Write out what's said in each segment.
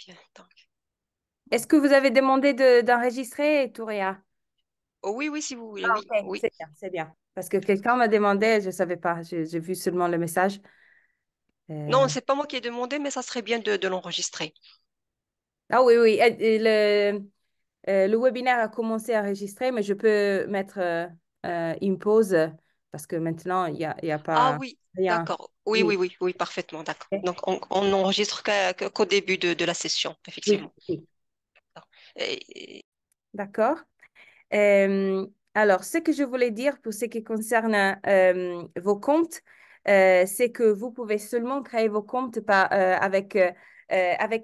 bien. Est-ce que vous avez demandé d'enregistrer, Touria? Oh, oui, oui, si vous voulez, Ah, oui, ok, oui. c'est bien, c'est bien. Parce que quelqu'un m'a demandé, je ne savais pas, j'ai vu seulement le message. Non, Euh, c'est pas moi qui ai demandé, mais ça serait bien de l'enregistrer. Ah oui, oui, le webinaire a commencé à enregistrer, mais je peux mettre une pause parce que maintenant, il y a Ah pas oui, rien. d'accord. Oui, oui, Oui, oui, oui, parfaitement, d'accord. ok. Donc, on n'enregistre qu'au début de la session, Oui, effectivement. oui, Et- d'accord. Euh, alors, ce que je voulais dire pour ce qui concerne vos comptes, c'est que vous pouvez seulement créer vos comptes avec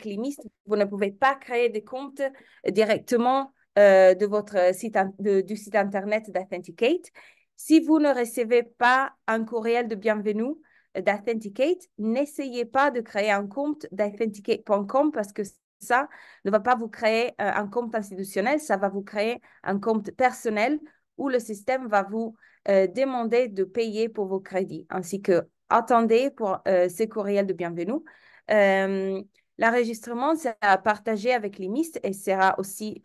Limis. Vous ne pouvez pas créer des comptes directement de votre du site Internet d'Authenticate. Si vous ne recevez pas un courriel de bienvenue d'Authenticate, n'essayez pas de créer un compte d'authenticate.com parce que ça ne va pas vous créer un compte institutionnel, ça va vous créer un compte personnel où le système va vous demander de payer pour vos crédits, ainsi que attendez pour ces courriels de bienvenue. Euh, L'enregistrement sera partagé avec l'IMIST et sera aussi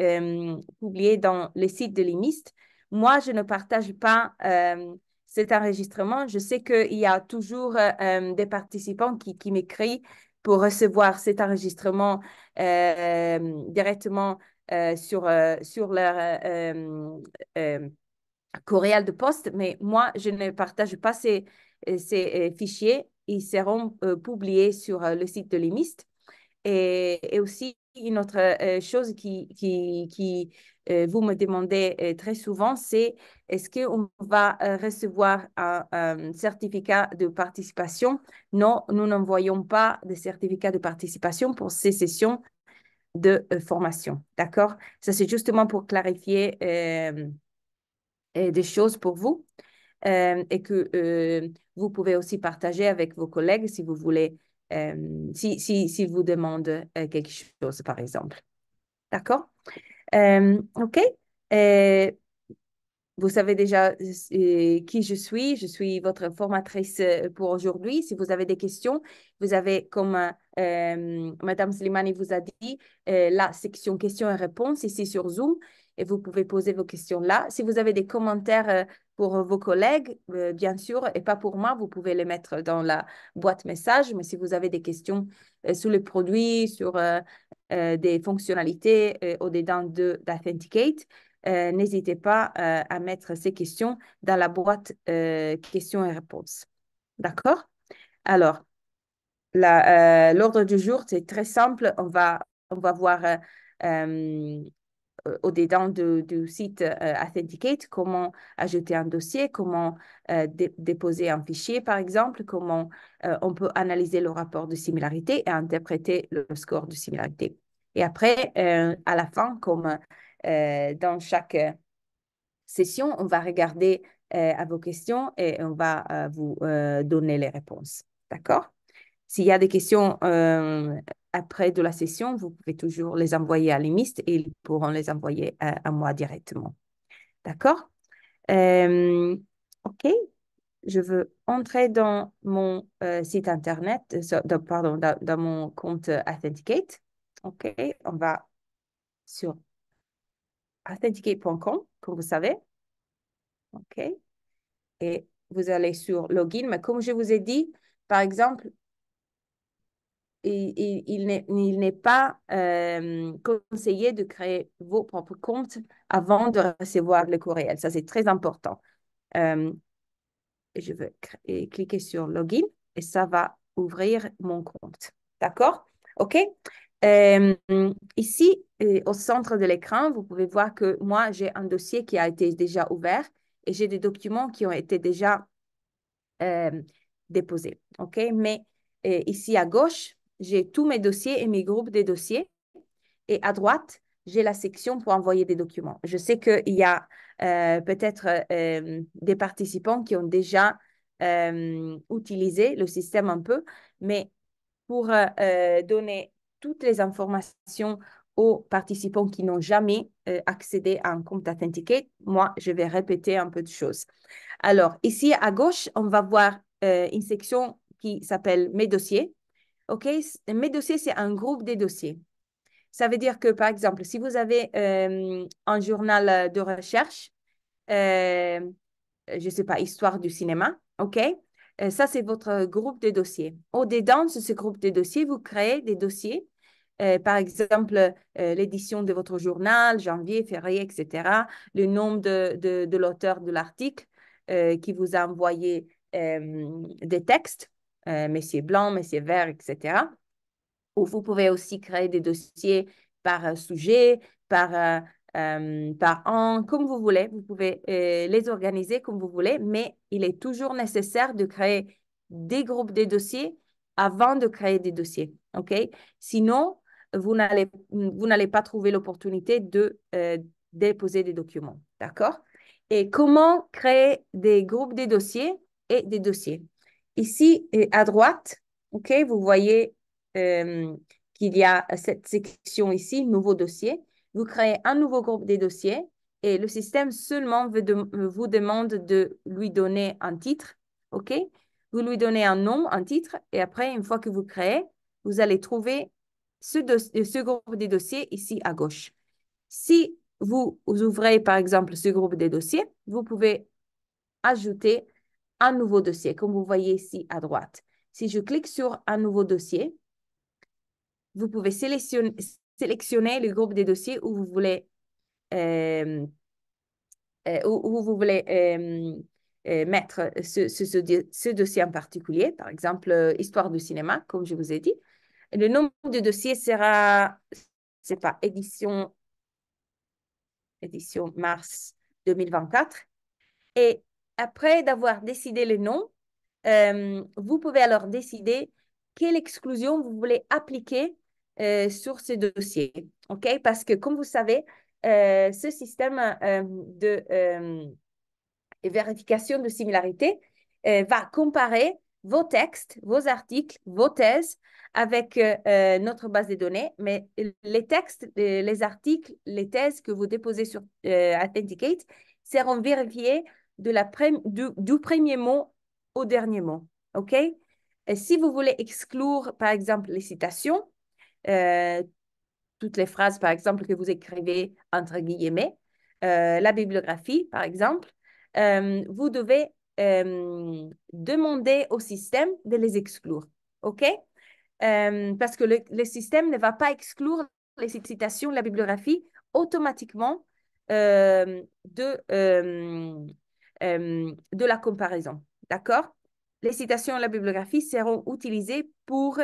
publié dans le site de l'IMIST. Moi, je ne partage pas cet enregistrement. Je sais qu'il y a toujours des participants qui m'écrivent pour recevoir cet enregistrement directement sur leur euh, courriel de poste, mais moi, je ne partage pas ces fichiers. Ils seront publiés sur le site de l'IMIST. Et aussi, une autre chose qui vous me demandez très souvent, c'est est-ce qu'on va recevoir un certificat de participation? Non, nous n'envoyons pas de certificat de participation pour ces sessions de formation. D'accord? Ça, c'est justement pour clarifier des choses pour vous et que vous pouvez aussi partager avec vos collègues si vous voulez, si vous demandent quelque chose, par exemple. D'accord? OK. Euh, Vous savez déjà qui je suis. Je suis votre formatrice pour aujourd'hui. Si vous avez des questions, vous avez, comme Madame Slimani vous a dit, la section questions et réponses ici sur Zoom. Et vous pouvez poser vos questions là. Si vous avez des commentaires pour vos collègues, bien sûr, et pas pour moi, vous pouvez les mettre dans la boîte message. Mais si vous avez des questions sur les produits, sur des fonctionnalités au-dedans d'Authenticate, n'hésitez pas à mettre ces questions dans la boîte questions et réponses. D'accord? Alors, l'ordre du jour, c'est très simple. On va voir euh, au-dedans du site Authenticate comment ajouter un dossier, comment déposer un fichier, par exemple, comment on peut analyser le rapport de similarité et interpréter le score de similarité. Et après, à la fin, comme dans chaque session, on va regarder à vos questions et on va vous donner les réponses. D'accord? S'il y a des questions après de la session, vous pouvez toujours les envoyer à l'IMIST et ils pourront les envoyer à moi directement. D'accord? Euh, OK. Je veux entrer dans mon site Internet, pardon, dans mon compte Authenticate. OK. On va sur authenticate.com, comme vous savez. OK. Et vous allez sur Login. Mais comme je vous ai dit, par exemple, il n'est pas conseillé de créer vos propres comptes avant de recevoir le courriel. Ça, c'est très important. Euh, je vais cliquer sur Login et ça va ouvrir mon compte. D'accord? OK? Euh, Ici, au centre de l'écran, vous pouvez voir que moi, j'ai un dossier qui a été déjà ouvert et j'ai des documents qui ont été déjà euh, déposés. OK? Mais ici à gauche, j'ai tous mes dossiers et mes groupes de dossiers. Et à droite, j'ai la section pour envoyer des documents. Je sais qu'il y a peut-être des participants qui ont déjà utilisé le système un peu, mais pour donner toutes les informations aux participants qui n'ont jamais accédé à un compte Authenticate, moi, je vais répéter un peu de choses. Alors, ici à gauche, on va voir une section qui s'appelle Mes dossiers. OK? Mes dossiers, c'est un groupe des dossiers. Ça veut dire que, par exemple, si vous avez un journal de recherche, euh, je ne sais pas, histoire du cinéma, OK? Ça, c'est votre groupe de dossiers. Au-dedans de ce groupe de dossiers, vous créez des dossiers. Par exemple, l'édition de votre journal, janvier, février, etc. Le nom de l'auteur de l'article qui vous a envoyé des textes, Messier Blanc, Messier Vert, etc. Ou vous pouvez aussi créer des dossiers par sujet, par an, comme vous voulez. Vous pouvez les organiser comme vous voulez, mais il est toujours nécessaire de créer des groupes de dossiers avant de créer des dossiers. OK? Sinon, vous n'allez pas trouver l'opportunité de déposer des documents. D'accord? Et comment créer des groupes de dossiers et des dossiers? Ici, à droite, OK, vous voyez euh, qu'il y a cette section ici, nouveau dossier. Vous créez un nouveau groupe de dossiers et le système seulement vous demande de lui donner un titre. OK? Vous lui donnez un nom, un titre, et après, une fois que vous créez, vous allez trouver ce groupe de dossiers ici à gauche. Si vous ouvrez, par exemple, ce groupe de dossiers, vous pouvez ajouter un nouveau dossier, comme vous voyez ici à droite. Si je clique sur un nouveau dossier, vous pouvez sélectionner le groupe des dossiers où vous voulez, euh, où vous voulez mettre ce dossier en particulier, par exemple, histoire du cinéma, comme je vous ai dit. Le nombre de dossiers sera, c'est pas, édition mars 2024. Et après d'avoir décidé le nom, vous pouvez alors décider quelle exclusion vous voulez appliquer sur ce dossier. OK? Parce que, comme vous savez, ce système de vérification de similarité va comparer vos textes, vos articles, vos thèses avec notre base de données, mais les textes, les articles, les thèses que vous déposez sur Authenticate seront vérifiés du premier mot au dernier mot. OK? Et si vous voulez exclure, par exemple, les citations, euh, toutes les phrases, par exemple, que vous écrivez entre guillemets, la bibliographie, par exemple, vous devez demander au système de les exclure. OK? Parce que le système ne va pas exclure les citations de la bibliographie automatiquement de la comparaison. D'accord? Les citations de la bibliographie seront utilisées pour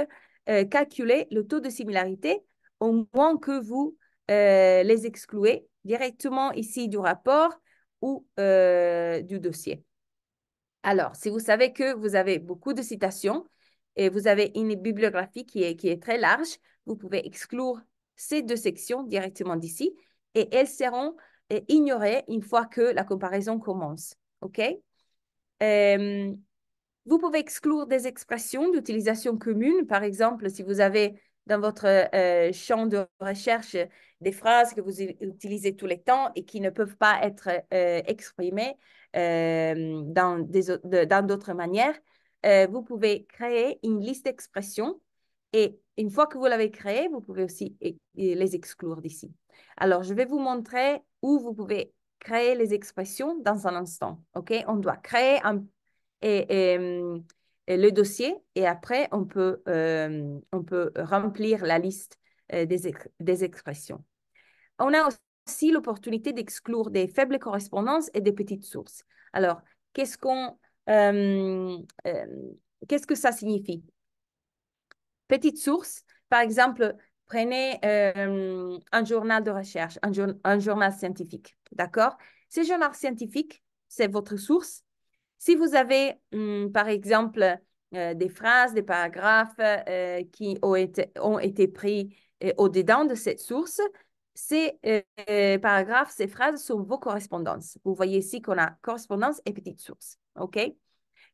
calculer le taux de similarité au moins que vous les excluez directement ici du rapport ou du dossier. Alors, si vous savez que vous avez beaucoup de citations et vous avez une bibliographie qui est très large, vous pouvez exclure ces deux sections directement d'ici et elles seront ignorées une fois que la comparaison commence. OK? Euh, Vous pouvez exclure des expressions d'utilisation commune. Par exemple, si vous avez dans votre champ de recherche des phrases que vous utilisez tous les temps et qui ne peuvent pas être exprimées dans d'autres manières, vous pouvez créer une liste d'expressions et une fois que vous l'avez créée, vous pouvez aussi les exclure d'ici. Alors, je vais vous montrer où vous pouvez créer les expressions dans un instant. OK? On doit créer et, le dossier et après, on peut remplir la liste des expressions. On a aussi l'opportunité d'exclure des faibles correspondances et des petites sources. Alors, qu'est-ce qu'on, euh, euh, qu'est-ce que ça signifie? Petite source, par exemple, prenez un journal de recherche, un journal scientifique, d'accord? Ce journal scientifique, c'est votre source. Si vous avez, par exemple, des phrases, des paragraphes qui ont été pris au-dedans de cette source, ces paragraphes, ces phrases sont vos correspondances. Vous voyez ici qu'on a correspondance et petite source. OK?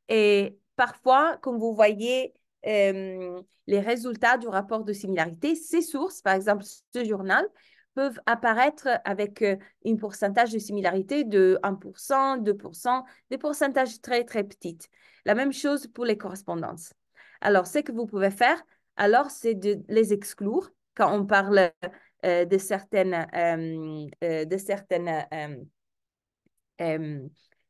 Et parfois, comme vous voyez les résultats du rapport de similarité, ces sources, par exemple ce journal, peuvent apparaître avec un pourcentage de similarité de 1%, 2%, des pourcentages très, très petits. La même chose pour les correspondances. Alors, ce que vous pouvez faire, alors, c'est de les exclure quand on parle de certaines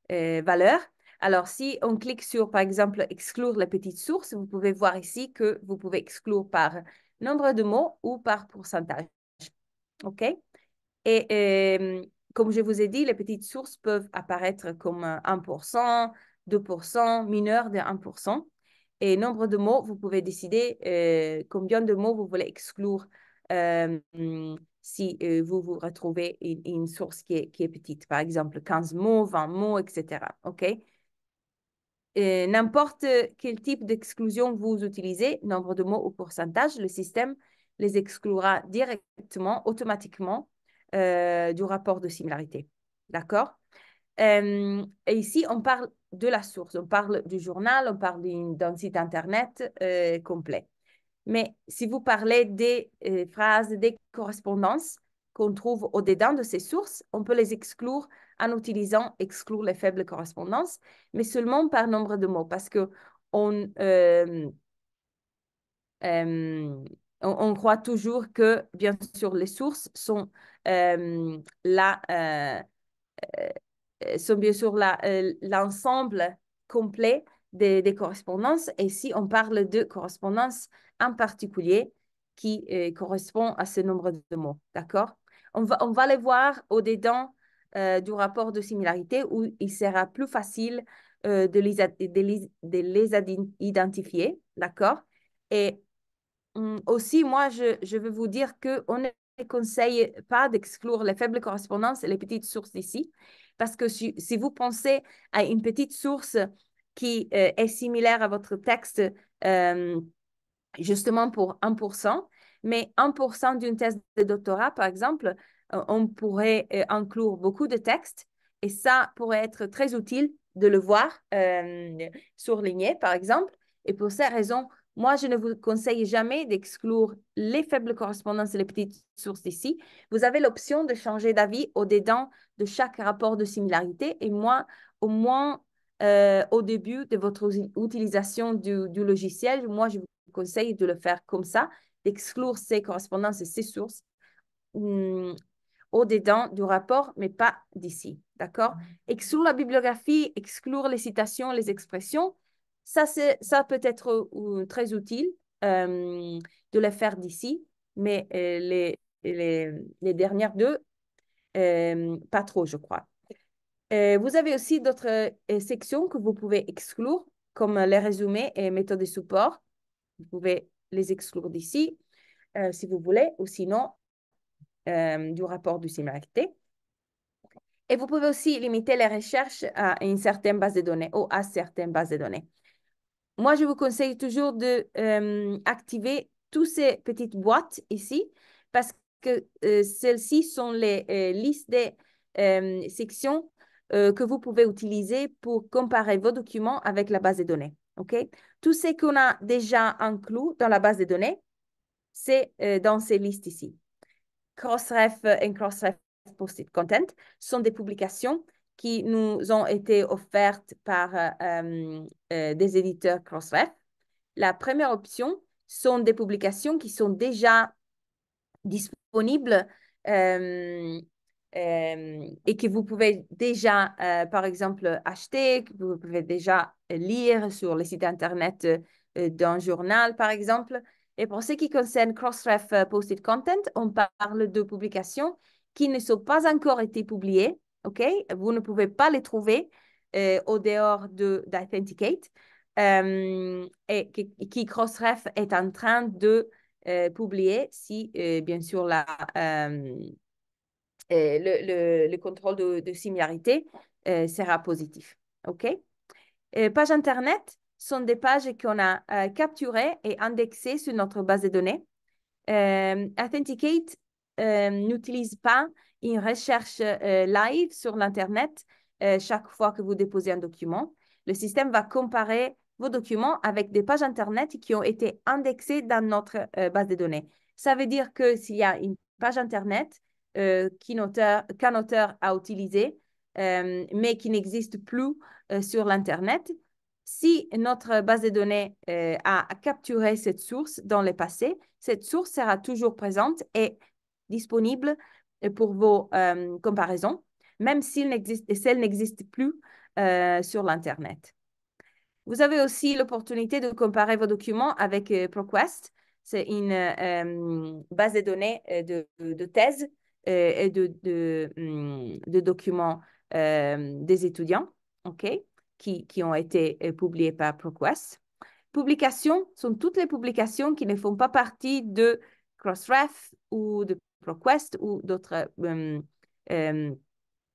valeurs. Alors, si on clique sur, par exemple, exclure les petites sources, vous pouvez voir ici que vous pouvez exclure par nombre de mots ou par pourcentage. OK? Et comme je vous ai dit, les petites sources peuvent apparaître comme 1%, 2%, mineur de 1%. Et nombre de mots, vous pouvez décider combien de mots vous voulez exclure euh, si vous vous retrouvez une source qui est petite. Par exemple, 15 mots, 20 mots, etc. OK? N'importe quel type d'exclusion vous utilisez, nombre de mots ou pourcentage, le système les exclura directement, automatiquement du rapport de similarité. D'accord? Et ici, on parle de la source, on parle du journal, on parle d'un site Internet complet. Mais si vous parlez des phrases, des correspondances qu'on trouve au-dedans de ces sources, on peut les exclure en utilisant exclure les faibles correspondances, mais seulement par nombre de mots, parce que on, euh, euh, on croit toujours que, bien sûr, les sources sont là. Sont bien sûr l'ensemble complet des correspondances. Et si on parle de correspondance en particulier qui correspond à ce nombre de mots, d'accord? On va les voir au-dedans du rapport de similarité où il sera plus facile de les identifier, d'accord? Et aussi, moi, je veux vous dire qu'on ne conseille pas d'exclure les faibles correspondances et les petites sources d'ici, parce que si vous pensez à une petite source qui est similaire à votre texte, euh, justement pour 1%, mais 1% d'une thèse de doctorat, par exemple, on pourrait inclure beaucoup de textes et ça pourrait être très utile de le voir surligné, par exemple. Et pour ces raisons, moi, je ne vous conseille jamais d'exclure les faibles correspondances et les petites sources ici. Vous avez l'option de changer d'avis au-dedans de chaque rapport de similarité et moi, au moins, au début de votre utilisation du logiciel, moi, je vous conseille de le faire comme ça, d'exclure ces correspondances et ces sources au-dedans du rapport, mais pas d'ici. D'accord? Exclure la bibliographie, exclure les citations, les expressions, ça peut être très utile de le faire d'ici, mais les dernières deux, pas trop, je crois. Vous avez aussi d'autres sections que vous pouvez exclure, comme les résumés et méthodes de support. Vous pouvez les exclure d'ici, si vous voulez, ou sinon du rapport de similarité. Et vous pouvez aussi limiter les recherches à une certaine base de données ou à certaines bases de données. Moi, je vous conseille toujours de activer toutes ces petites boîtes ici parce que celles-ci sont les listes des sections que vous pouvez utiliser pour comparer vos documents avec la base de données. OK? Tout ce qu'on a déjà inclus dans la base de données, c'est dans ces listes ici. Crossref et Crossref Post-it Content sont des publications qui nous ont été offertes par des éditeurs Crossref. La première option sont des publications qui sont déjà disponibles et que vous pouvez déjà, par exemple, acheter, que vous pouvez déjà lire sur le site Internet d'un journal, par exemple. Et pour ce qui concerne Crossref Posted Content, on parle de publications qui ne sont pas encore été publiées. OK? Vous ne pouvez pas les trouver au dehors d'Authenticate et qui Crossref est en train de publier si, bien sûr, le contrôle de similarité sera positif. OK? Pages Internet sont des pages qu'on a capturées et indexées sur notre base de données. Authenticate n'utilise pas une recherche live sur l'Internet chaque fois que vous déposez un document. Le système va comparer vos documents avec des pages Internet qui ont été indexées dans notre base de données. Ça veut dire que s'il y a une page Internet qu'un auteur a utilisée, mais qui n'existe plus sur l'Internet, si notre base de données a capturé cette source dans le passé, cette source sera toujours présente et disponibles pour vos comparaisons, même s'ils n'existent plus sur l'Internet. Vous avez aussi l'opportunité de comparer vos documents avec ProQuest. C'est une base de données de thèses et de documents des étudiants, OK, qui ont été publiés par ProQuest. Publications sont toutes les publications qui ne font pas partie de Crossref ou de ProQuest ou d'autres euh,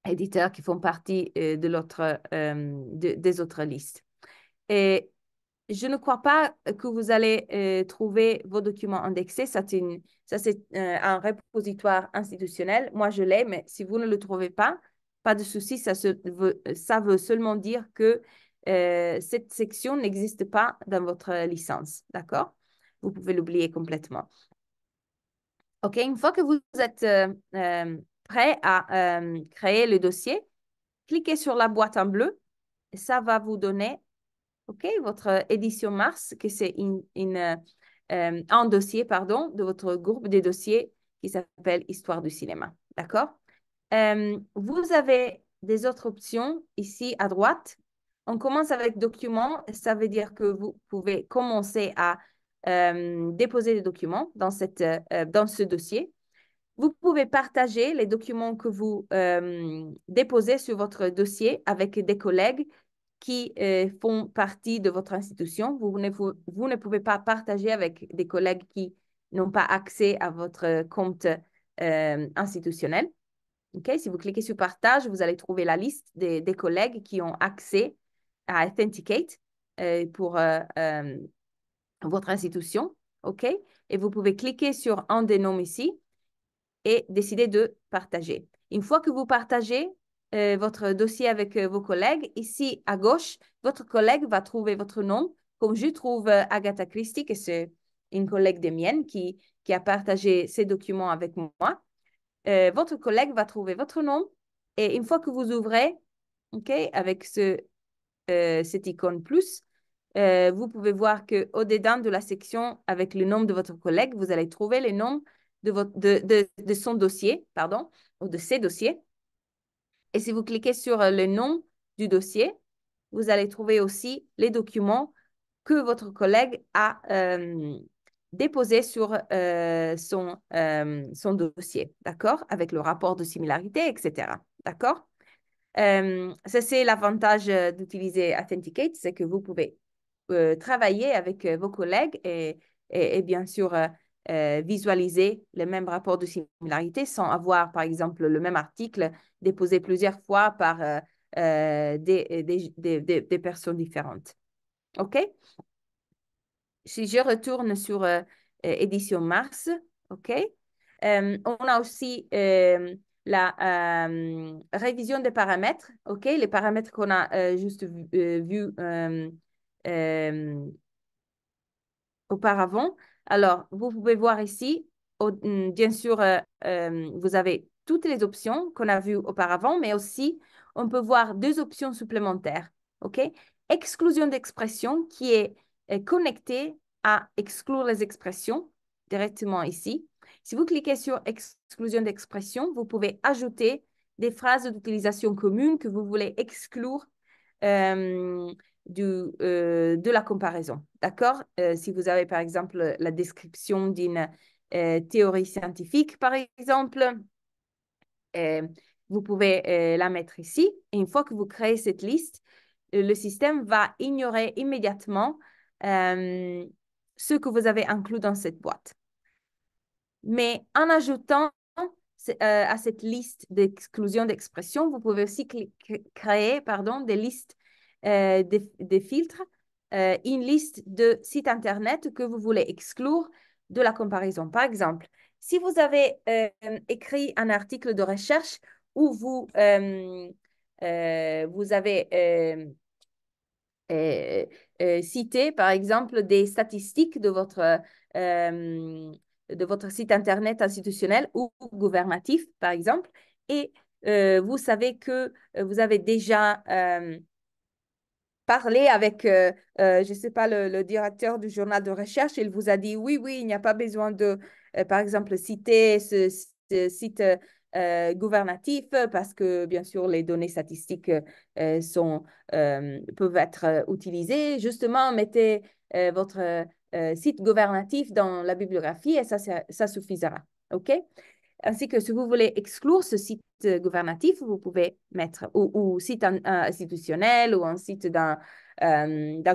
éditeurs qui font partie des autres listes. Et je ne crois pas que vous allez trouver vos documents indexés. Ça, c'est un repositoire institutionnel. Moi, je l'ai, mais si vous ne le trouvez pas, pas de souci. Ça veut seulement dire que cette section n'existe pas dans votre licence. D'accord? Vous pouvez l'oublier complètement. OK, une fois que vous êtes prêt à créer le dossier, cliquez sur la boîte en bleu. Ça va vous donner votre édition mars, que c'est un dossier, pardon, de votre groupe de dossiers qui s'appelle Histoire du cinéma. D'accord? Vous avez des autres options ici à droite. On commence avec documents. Ça veut dire que vous pouvez commencer à déposer des documents dans ce dossier. Vous pouvez partager les documents que vous déposez sur votre dossier avec des collègues qui font partie de votre institution. Vous ne pouvez pas partager avec des collègues qui n'ont pas accès à votre compte institutionnel. Okay? Si vous cliquez sur Partage, vous allez trouver la liste des collègues qui ont accès à Authenticate pour votre institution. OK? Et vous pouvez cliquer sur un des noms ici et décider de partager. Une fois que vous partagez votre dossier avec vos collègues, ici à gauche, votre collègue va trouver votre nom, comme je trouve Agatha Christie, que c'est une collègue de mienne qui a partagé ses documents avec moi. Votre collègue va trouver votre nom et une fois que vous ouvrez, OK, avec cette icône plus, vous pouvez voir qu'au-dedans de la section avec le nom de votre collègue, vous allez trouver le nom de son dossier, pardon, ou de ses dossiers. Et si vous cliquez sur le nom du dossier, vous allez trouver aussi les documents que votre collègue a déposés sur son dossier, d'accord? Avec le rapport de similarité, etc. D'accord? Ça, c'est l'avantage d'utiliser Authenticate, c'est que vous pouvez travailler avec vos collègues et bien sûr visualiser les mêmes rapports de similarité sans avoir, par exemple, le même article déposé plusieurs fois par des personnes différentes. OK? Si je retourne sur édition mars, OK? On a aussi la révision des paramètres, OK? Les paramètres qu'on a juste vus auparavant. Alors, vous pouvez voir ici, bien sûr, vous avez toutes les options qu'on a vues auparavant, mais aussi, on peut voir deux options supplémentaires. OK? Exclusion d'expression qui est connectée à exclure les expressions directement ici. Si vous cliquez sur exclusion d'expression, vous pouvez ajouter des phrases d'utilisation commune que vous voulez exclure euh, de la comparaison. D'accord? Si vous avez, par exemple, la description d'une théorie scientifique, par exemple, euh, vous pouvez la mettre ici. Et une fois que vous créez cette liste, le système va ignorer immédiatement ce que vous avez inclus dans cette boîte. Mais en ajoutant à cette liste d'exclusion d'expression, vous pouvez aussi créer des listes de filtres, une liste de sites Internet que vous voulez exclure de la comparaison. Par exemple, si vous avez écrit un article de recherche où vous avez citer, par exemple, des statistiques de votre site Internet institutionnel ou gouvernatif, par exemple, et vous savez que vous avez déjà parlé avec, je ne sais pas, le directeur du journal de recherche, il vous a dit, oui, oui, il n'y a pas besoin de, par exemple, citer sites gouvernatifs parce que, bien sûr, les données statistiques peuvent être utilisées. Justement, mettez votre site gouvernatif dans la bibliographie et ça suffisera. OK? Ainsi que si vous voulez exclure ce site gouvernatif, vous pouvez mettre ou site institutionnel ou un site d'un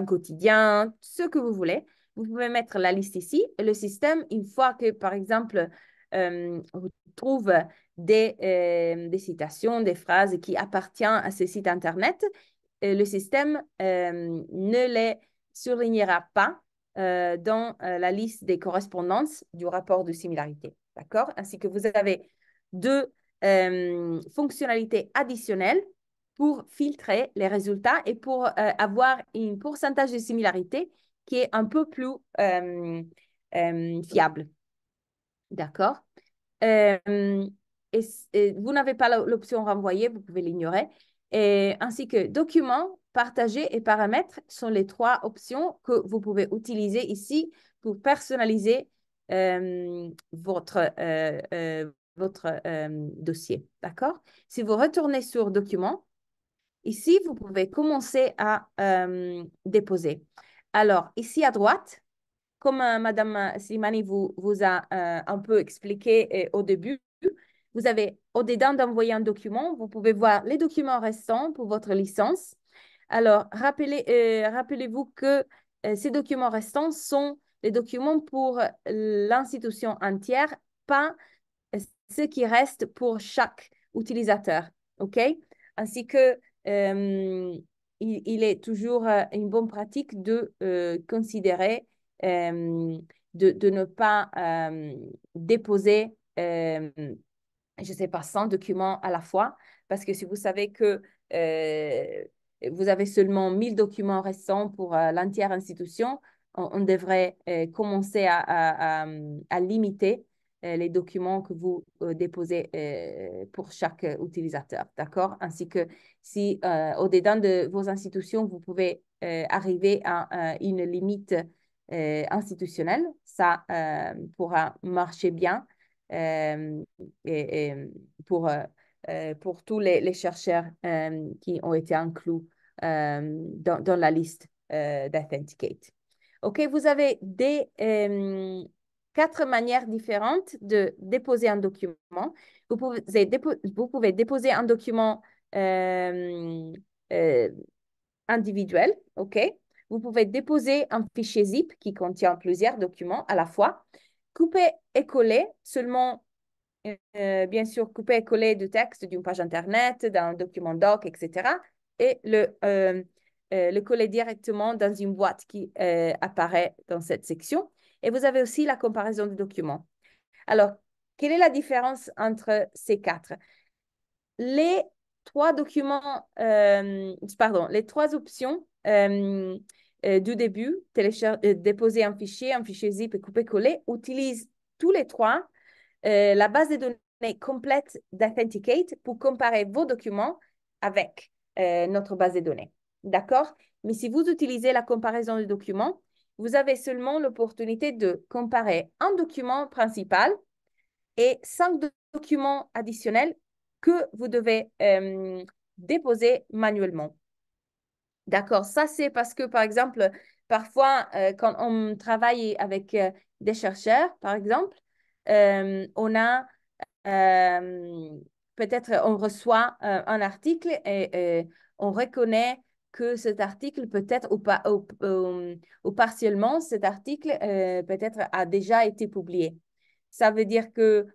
quotidien, ce que vous voulez. Vous pouvez mettre la liste ici. Et le système, une fois que, par exemple, vous trouve des citations, des phrases qui appartiennent à ce site Internet, le système ne les surlignera pas dans la liste des correspondances du rapport de similarité. D'accord? Ainsi que vous avez deux fonctionnalités additionnelles pour filtrer les résultats et pour avoir un pourcentage de similarité qui est un peu plus fiable. D'accord? Euh, et vous n'avez pas l'option renvoyer, vous pouvez l'ignorer. Ainsi que documents, partager et paramètres sont les trois options que vous pouvez utiliser ici pour personnaliser votre dossier. D'accord? Si vous retournez sur documents, ici, vous pouvez commencer à déposer. Alors, ici à droite, comme Madame Slimani vous a un peu expliqué au début, vous avez, au-dedans d'envoyer un document, vous pouvez voir les documents restants pour votre licence. Alors, rappelez-vous que ces documents restants sont les documents pour l'institution entière, pas ce qui reste pour chaque utilisateur. OK? Ainsi que il est toujours une bonne pratique de considérer de ne pas déposer, je ne sais pas, 100 documents à la fois, parce que si vous savez que euh, vous avez seulement 1000 documents récents pour l'entière institution, on devrait commencer à limiter les documents que vous déposez pour chaque utilisateur, d'accord? Ainsi que si au-dedans de vos institutions, vous pouvez arriver à une limite institutionnelle, ça pourra marcher bien euh, et pour, pour tous les chercheurs qui ont été inclus dans la liste d'Authenticate. OK, vous avez quatre manières différentes de déposer un document. Vous pouvez déposer un document euh, euh, individuel, OK? Vous pouvez déposer un fichier zip qui contient plusieurs documents à la fois, couper et coller seulement, bien sûr, couper et coller du texte d'une page Internet, d'un document doc, etc. Et le coller directement dans une boîte qui apparaît dans cette section. Et vous avez aussi la comparaison de documents. Alors, quelle est la différence entre ces quatre? Les trois documents, pardon, les trois options du début, déposer un fichier zip et couper-coller, utilisent tous les trois la base de données complète d'Authenticate pour comparer vos documents avec notre base de données. D'accord? Mais si vous utilisez la comparaison de documents, vous avez seulement l'opportunité de comparer un document principal et 5 documents additionnels que vous devez déposer manuellement. D'accord, ça c'est parce que, par exemple, parfois, quand on travaille avec des chercheurs, par exemple, on a peut-être, on reçoit un article et on reconnaît que cet article peut-être ou partiellement, cet article peut-être a déjà été publié. Ça veut dire que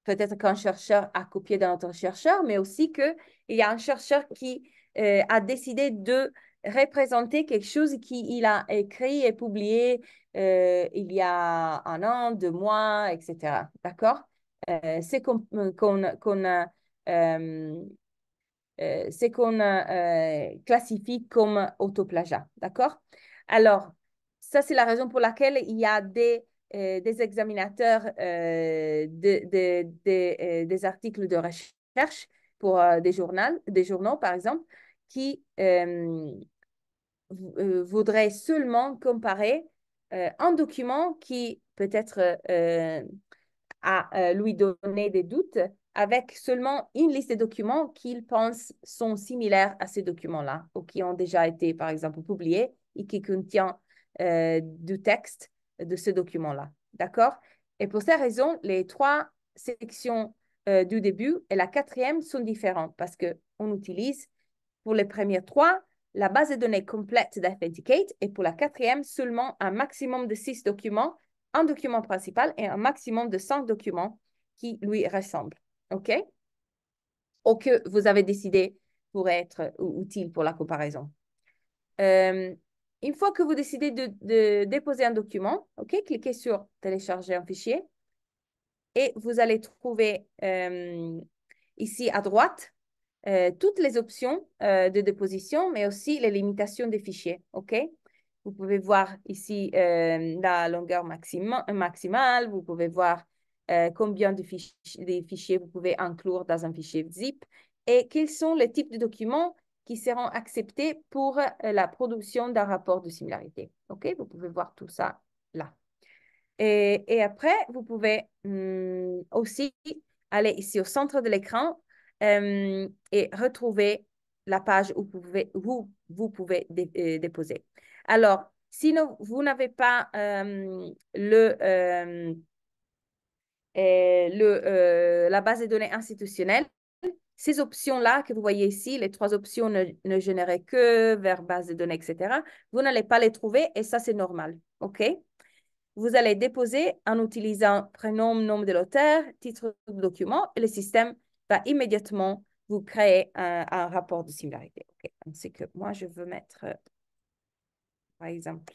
peut-être qu'un chercheur a copié d'un autre chercheur, mais aussi qu'il y a un chercheur qui a décidé de représenter quelque chose qu'il a écrit et publié il y a un an, 2 mois, etc. D'accord? C'est qu'on classifie comme autoplagiat. D'accord? Alors, ça, c'est la raison pour laquelle il y a des examinateurs des articles de recherche pour des journaux, par exemple, qui voudraient seulement comparer un document qui peut-être à lui donner des doutes avec seulement une liste de documents qu'il pense sont similaires à ces documents-là ou qui ont déjà été, par exemple, publiés et qui contiennent du texte de ce document-là. D'accord? Et pour ces raisons, les trois sections du début et la quatrième sont différentes parce qu'on utilise pour les premières trois la base de données complète d'Authenticate et pour la quatrième seulement un maximum de 6 documents, un document principal et un maximum de 5 documents qui lui ressemblent. OK? Ou que vous avez décidé pour être utile pour la comparaison. Euh, une fois que vous décidez de déposer un document, OK, cliquez sur télécharger un fichier et vous allez trouver ici à droite toutes les options de déposition, mais aussi les limitations des fichiers. OK? Vous pouvez voir ici la longueur maximale. Vous pouvez voir combien de fichiers vous pouvez inclure dans un fichier zip et quels sont les types de documents qui seront acceptés pour la production d'un rapport de similarité. OK? Vous pouvez voir tout ça là. Et après, vous pouvez aussi aller ici au centre de l'écran et retrouver la page où vous pouvez déposer. Alors, si vous n'avez pas la base de données institutionnelle, ces options-là que vous voyez ici, les trois options ne génèrent que vers base de données, etc., vous n'allez pas les trouver et ça, c'est normal. OK? Vous allez déposer en utilisant prénom, nom de l'auteur, titre du document et le système va immédiatement vous créer un rapport de similarité. Okay. C'est que moi, je veux mettre, par exemple,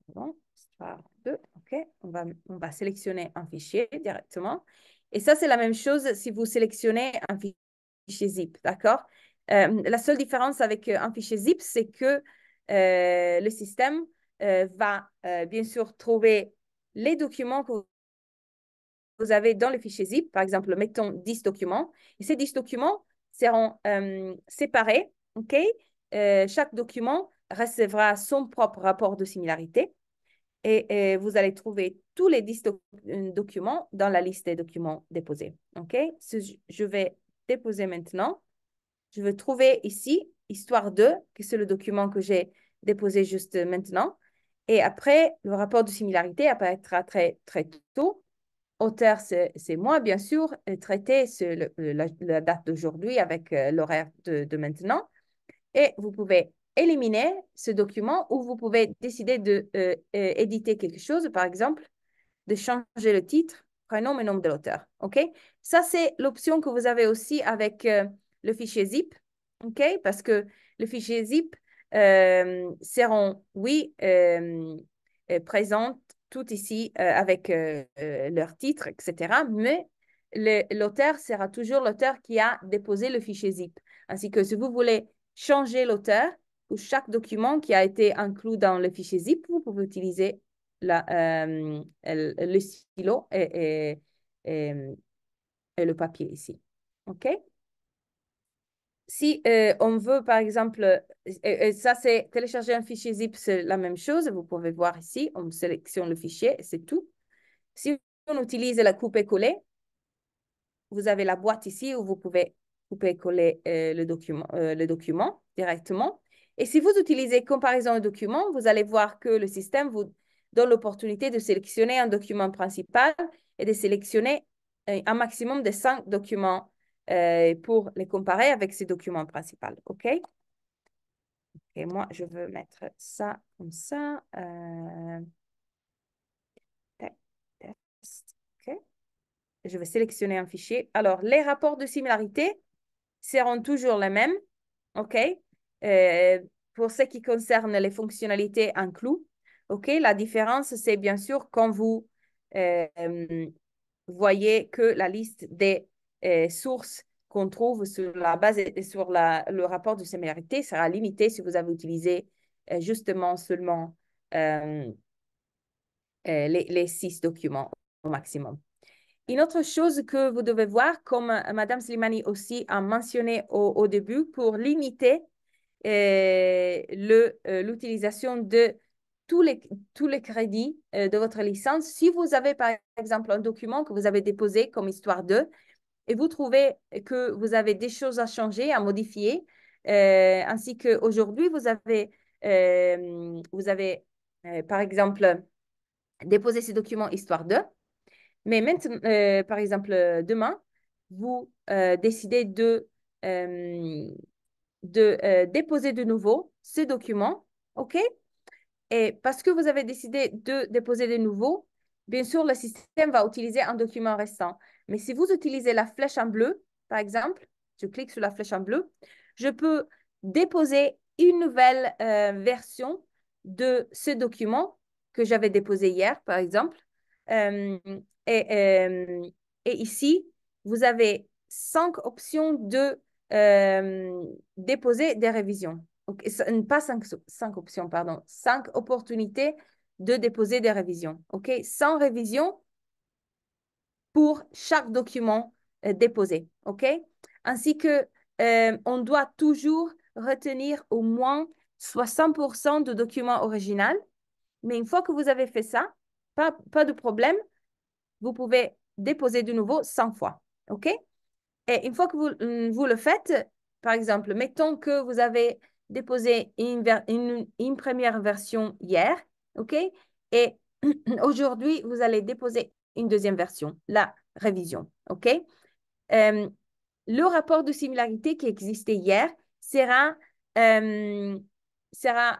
bon, histoire 2. OK. On va sélectionner un fichier directement. Et ça, c'est la même chose si vous sélectionnez un fichier zip. D'accord? La seule différence avec un fichier zip, c'est que le système va bien sûr trouver les documents que vous avez dans le fichier zip. Par exemple, mettons 10 documents. Et ces 10 documents seront séparés. OK? Chaque document recevra son propre rapport de similarité. Et vous allez trouver tous les 10 documents dans la liste des documents déposés. OK? Je vais déposer maintenant. Je vais trouver ici Histoire 2, que c'est le document que j'ai déposé juste maintenant. Et après, le rapport de similarité apparaîtra très, très tôt. Auteur, c'est moi, bien sûr. Et traité, c'est la date d'aujourd'hui avec l'horaire de maintenant. Et vous pouvez éliminer ce document ou vous pouvez décider de éditer quelque chose, par exemple, de changer le titre, prénom et nom de l'auteur. OK? Ça, c'est l'option que vous avez aussi avec le fichier zip. OK? Parce que le fichier zip seront, oui, présentes tout ici avec leur titre, etc. Mais l'auteur sera toujours l'auteur qui a déposé le fichier zip. Ainsi que si vous voulez changer l'auteur ou chaque document qui a été inclus dans le fichier zip, vous pouvez utiliser le stylo et le papier ici. OK? Si on veut, par exemple, ça c'est télécharger un fichier zip, c'est la même chose. Vous pouvez voir ici, on sélectionne le fichier, c'est tout. Si on utilise la couper-coller, vous avez la boîte ici où vous pouvez couper-coller le document directement. Et si vous utilisez comparaison de documents, vous allez voir que le système vous donne l'opportunité de sélectionner un document principal et de sélectionner un maximum de 5 documents pour les comparer avec ces documents principaux. OK? Et moi, je veux mettre ça comme ça. Test. OK? Je vais sélectionner un fichier. Alors, les rapports de similarité seront toujours les mêmes. OK? Euh, pour ce qui concerne les fonctionnalités incluses, OK? La différence, c'est bien sûr quand vous voyez que la liste des sources qu'on trouve sur la base et sur le rapport de similarité sera limitée si vous avez utilisé justement seulement les 6 documents au maximum. Une autre chose que vous devez voir, comme Madame Slimani aussi a mentionné au début, pour limiter l'utilisation de tous les, tous les crédits de votre licence. Si vous avez, par exemple, un document que vous avez déposé comme histoire 2 et vous trouvez que vous avez des choses à changer, à modifier, ainsi qu'aujourd'hui, vous avez par exemple, déposé ces documents histoire 2, mais maintenant, par exemple, demain, vous décidez de déposer de nouveau ces documents, OK? Et parce que vous avez décidé de déposer de nouveau, bien sûr, le système va utiliser un document restant. Mais si vous utilisez la flèche en bleu, par exemple, je clique sur la flèche en bleu, je peux déposer une nouvelle version de ce document que j'avais déposé hier, par exemple. Euh, et, euh, et ici, vous avez 5 options de déposer des révisions. Okay. Pas cinq options, pardon. 5 opportunités de déposer des révisions. OK? 100 révisions pour chaque document déposé. OK? Ainsi que on doit toujours retenir au moins 60% du document original. Mais une fois que vous avez fait ça, pas de problème, vous pouvez déposer de nouveau 100 fois. OK? Et une fois que vous le faites, par exemple, mettons que vous avez déposé une première version hier, OK? Et aujourd'hui, vous allez déposer une deuxième version, la révision, OK? Euh, le rapport de similarité qui existait hier euh, sera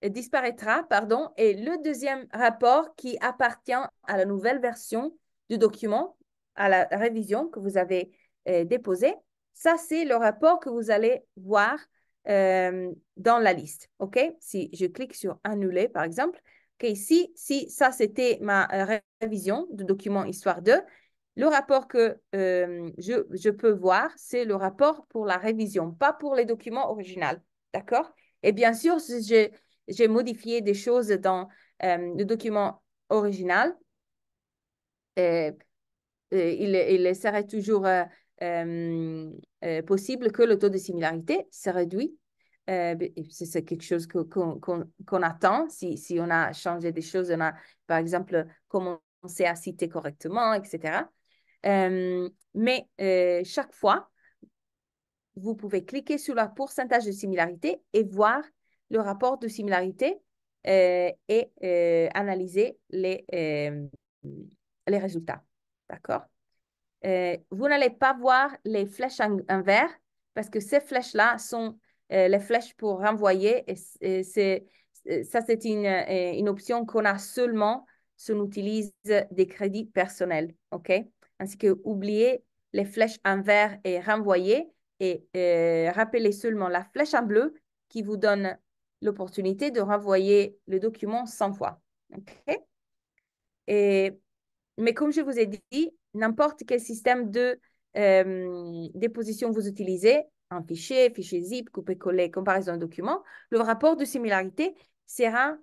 disparaîtra, pardon, et le deuxième rapport qui appartient à la nouvelle version du document, à la révision que vous avez déposée, ça, c'est le rapport que vous allez voir dans la liste. OK? Si je clique sur Annuler, par exemple, OK, ici, si ça, c'était ma révision du document Histoire 2, le rapport que je peux voir, c'est le rapport pour la révision, pas pour les documents originaux. D'accord? Et bien sûr, si j'ai modifié des choses dans le document original, euh, il serait toujours possible que le taux de similarité se réduit. C'est quelque chose qu'on attend. Si on a changé des choses, on a, par exemple, commencé à citer correctement, etc. Mais chaque fois, vous pouvez cliquer sur le pourcentage de similarité et voir le rapport de similarité et analyser les résultats. D'accord? Vous n'allez pas voir les flèches en vert parce que ces flèches-là sont les flèches pour renvoyer. Et ça, c'est une option qu'on a seulement si on utilise des crédits personnels. OK? Ainsi que oubliez les flèches en vert et renvoyer et rappelez seulement la flèche en bleu qui vous donne l'opportunité de renvoyer le document 100 fois. OK? Et mais comme je vous ai dit, n'importe quel système de déposition vous utilisez, un fichier, fichier zip, coupé-collé, comparaison de documents, le rapport de similarité sera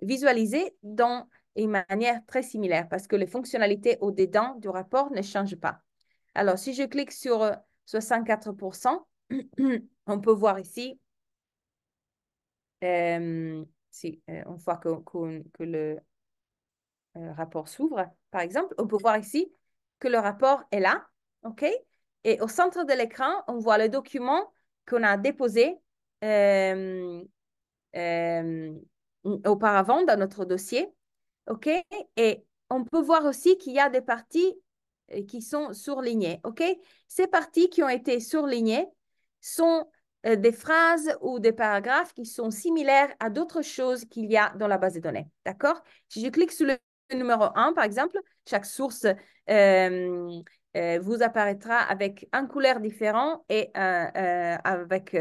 visualisé dans une manière très similaire parce que les fonctionnalités au-dedans du rapport ne changent pas. Alors, si je clique sur 64%, on peut voir ici, si on voit que le rapport s'ouvre, par exemple, on peut voir ici que le rapport est là, OK? Et au centre de l'écran, on voit le document qu'on a déposé euh, euh, auparavant dans notre dossier, OK? Et on peut voir aussi qu'il y a des parties qui sont surlignées, OK? Ces parties qui ont été surlignées sont des phrases ou des paragraphes qui sont similaires à d'autres choses qu'il y a dans la base de données, d'accord? Si je clique sur le numéro 1, par exemple, chaque source vous apparaîtra avec un couleur différent et avec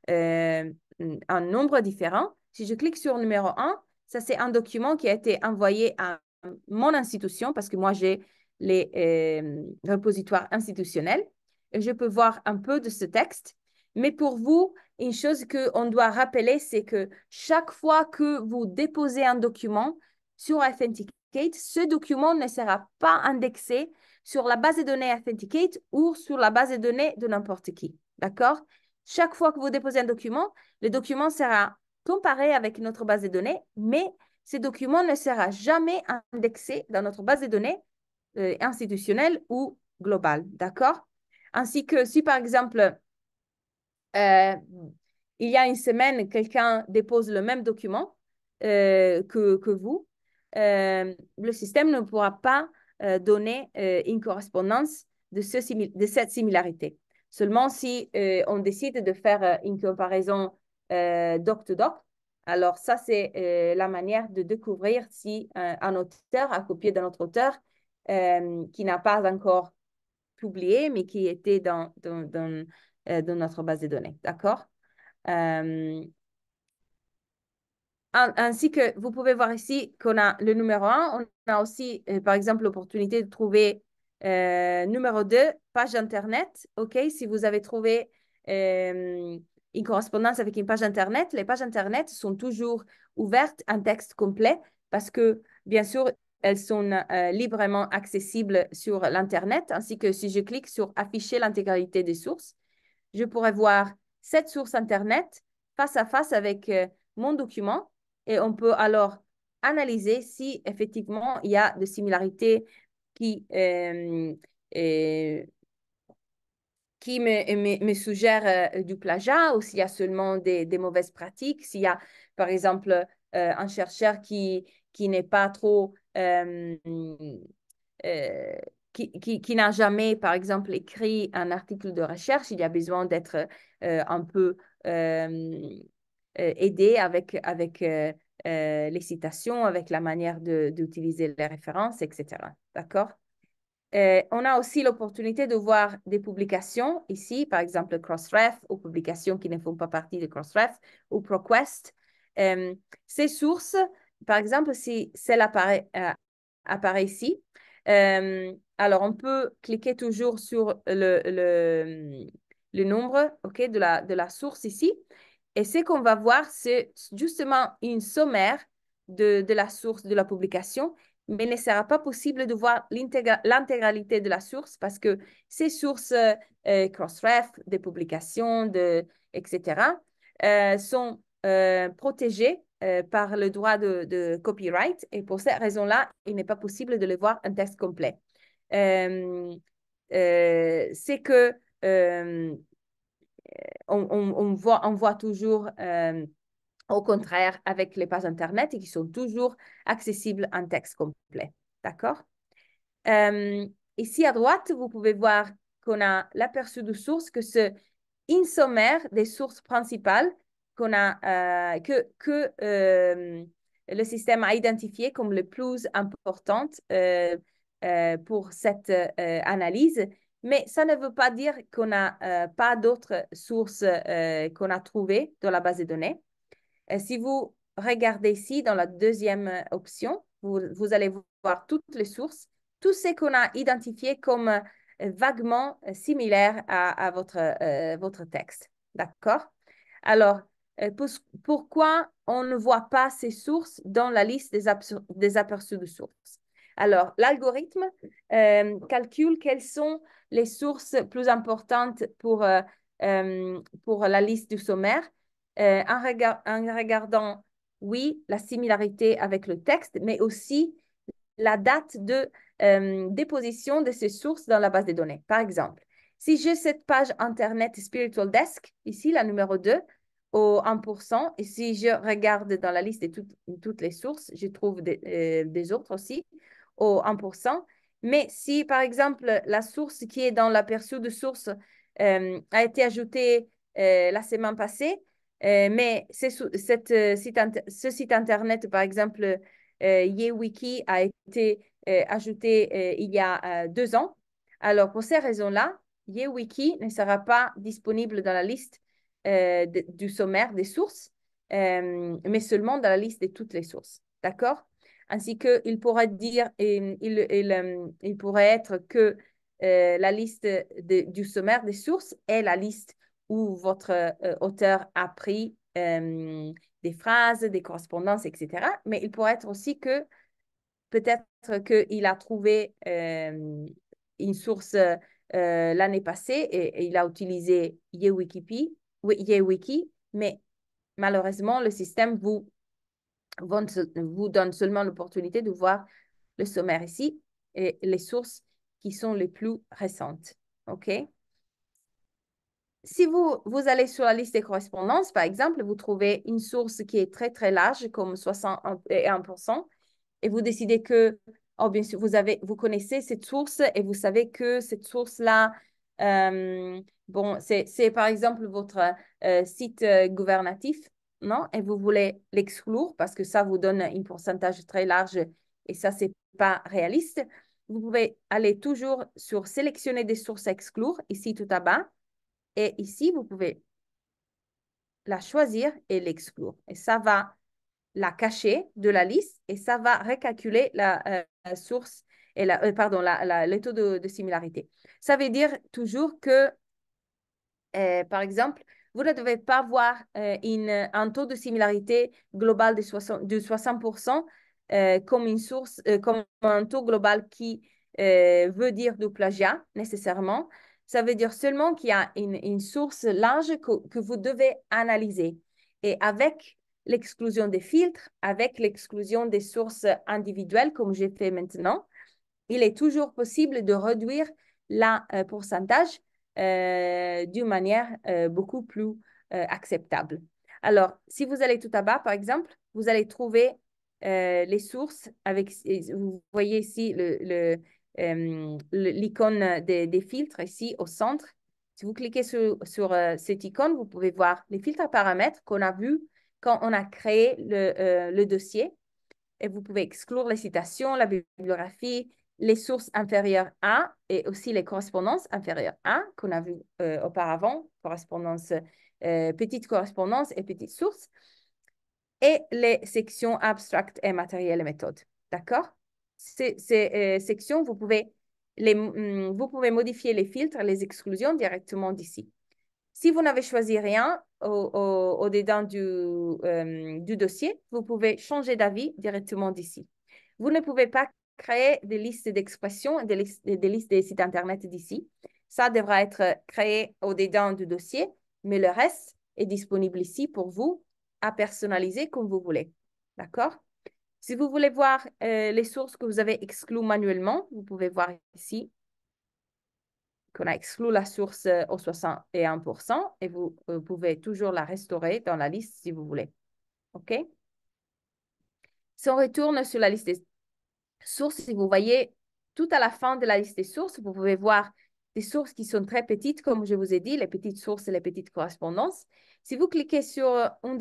un nombre différent. Si je clique sur le numéro 1, ça c'est un document qui a été envoyé à mon institution parce que moi j'ai les repositoires institutionnels et je peux voir un peu de ce texte. Mais pour vous, une chose qu'on doit rappeler, c'est que chaque fois que vous déposez un document sur Authenticate, ce document ne sera pas indexé sur la base de données Authenticate ou sur la base de données de n'importe qui. D'accord? Chaque fois que vous déposez un document, le document sera comparer avec notre base de données, mais ce document ne sera jamais indexé dans notre base de données institutionnelle ou globale, d'accord? Ainsi que si, par exemple, euh, il y a une semaine, quelqu'un dépose le même document que vous, le système ne pourra pas donner une correspondance de cette similarité. Seulement si on décide de faire une comparaison doc-to-doc, alors ça, c'est la manière de découvrir si un auteur a copié d'un autre auteur qui n'a pas encore publié, mais qui était dans notre base de données. D'accord? Euh, Ainsi que vous pouvez voir ici qu'on a le numéro 1, on a aussi, par exemple, l'opportunité de trouver numéro 2, page Internet. OK, si vous avez trouvé une correspondance avec une page Internet, les pages Internet sont toujours ouvertes en texte complet parce que, bien sûr, elles sont librement accessibles sur l'Internet, ainsi que si je clique sur afficher l'intégralité des sources, je pourrais voir cette source Internet face à face avec mon document et on peut alors analyser si effectivement il y a des similarités qui, euh, qui me suggèrent du plagiat ou s'il y a seulement des mauvaises pratiques, s'il y a par exemple un chercheur qui n'est pas trop euh, qui n'a jamais, par exemple, écrit un article de recherche, il y a besoin d'être un peu aidé avec les citations, avec la manière d'utiliser les références, etc. D'accord? On a aussi l'opportunité de voir des publications ici, par exemple Crossref ou publications qui ne font pas partie de Crossref ou ProQuest. Ces sources, par exemple, si celle apparaît ici, alors on peut cliquer toujours sur le nombre de la source ici. Et ce qu'on va voir, c'est justement une sommaire de la source de la publication, mais il ne sera pas possible de voir l'intégralité de la source parce que ces sources Crossref, des publications, etc., sont protégées par le droit de copyright et pour cette raison-là, il n'est pas possible de les voir en texte complet. Euh, c'est que on voit toujours au contraire avec les pages Internet et qui sont toujours accessibles en texte complet. D'accord? Euh, Ici à droite, vous pouvez voir qu'on a l'aperçu de source, que c'est une sommaire des sources principales qu'on a, que le système a identifié comme les plus importantes pour cette analyse. Mais ça ne veut pas dire qu'on n'a pas d'autres sources qu'on a trouvées dans la base de données. Si vous regardez ici dans la deuxième option, vous allez voir toutes les sources, tout ce qu'on a identifié comme vaguement similaire à votre texte. D'accord? Alors, pourquoi on ne voit pas ces sources dans la liste des aperçus de sources? Alors, l'algorithme calcule quelles sont les sources plus importantes pour la liste du sommaire en regardant, oui, la similarité avec le texte, mais aussi la date de déposition de ces sources dans la base de données. Par exemple, si j'ai cette page Internet Spiritual Desk, ici, la numéro 2, au 1%, et si je regarde dans la liste de toutes les sources, je trouve des autres aussi au 1%. Mais si, par exemple, la source qui est dans l'aperçu de source a été ajoutée la semaine passée, mais ce site Internet, par exemple, YeWiki, a été ajouté il y a 2 ans. Alors, pour ces raisons-là, YeWiki ne sera pas disponible dans la liste du sommaire des sources, mais seulement dans la liste de toutes les sources. D'accord? Ainsi qu'il pourrait dire, il pourrait être que la liste du sommaire des sources est la liste où votre auteur a pris des phrases, des correspondances, etc. Mais il pourrait être aussi que peut-être qu'il a trouvé une source l'année passée et il a utilisé YeWiki, mais malheureusement, le système vous donne seulement l'opportunité de voir le sommaire ici et les sources qui sont les plus récentes. OK? Si vous allez sur la liste des correspondances, par exemple, vous trouvez une source qui est très, très large, comme 61%, et vous décidez que, oh, bien sûr, vous connaissez cette source et vous savez que cette source-là, bon, c'est par exemple votre site gouvernatif, non? Et vous voulez l'exclure parce que ça vous donne un pourcentage très large et ça, c'est pas réaliste. Vous pouvez aller toujours sur sélectionner des sources à exclure, ici tout à bas. Et ici, vous pouvez la choisir et l'exclure. Et ça va la cacher de la liste et ça va recalculer la source et pardon, le taux de similarité. Ça veut dire toujours que, par exemple, vous ne devez pas voir un taux de similarité global de 60% comme une source, comme un taux global qui veut dire du plagiat nécessairement. Ça veut dire seulement qu'il y a une source large que vous devez analyser. Et avec l'exclusion des filtres, avec l'exclusion des sources individuelles, comme j'ai fait maintenant, il est toujours possible de réduire le pourcentage d'une manière beaucoup plus acceptable. Alors, si vous allez tout à bas, par exemple, vous allez trouver les sources avec, vous voyez ici l'icône des filtres ici au centre. Si vous cliquez sur cette icône, vous pouvez voir les filtres à paramètres qu'on a vus quand on a créé le dossier. Et vous pouvez exclure les citations, la bibliographie, les sources inférieures à et aussi les correspondances inférieures à qu'on a vu auparavant, petite correspondance et petite source, et les sections abstractes et matériel et méthode. D'accord? Ces sections, vous pouvez modifier les filtres, les exclusions directement d'ici. Si vous n'avez choisi rien au-dedans du dossier, vous pouvez changer d'avis directement d'ici. Vous ne pouvez pas créer des listes d'expressions, des listes des sites Internet d'ici. Ça devra être créé au-dedans du dossier, mais le reste est disponible ici pour vous à personnaliser comme vous voulez. D'accord? Si vous voulez voir les sources que vous avez exclues manuellement, vous pouvez voir ici qu'on a exclu la source au 61% et vous pouvez toujours la restaurer dans la liste si vous voulez. OK? Si on retourne sur la liste des sources, si vous voyez tout à la fin de la liste des sources, vous pouvez voir des sources qui sont très petites, comme je vous ai dit, les petites sources et les petites correspondances. Si vous cliquez sur une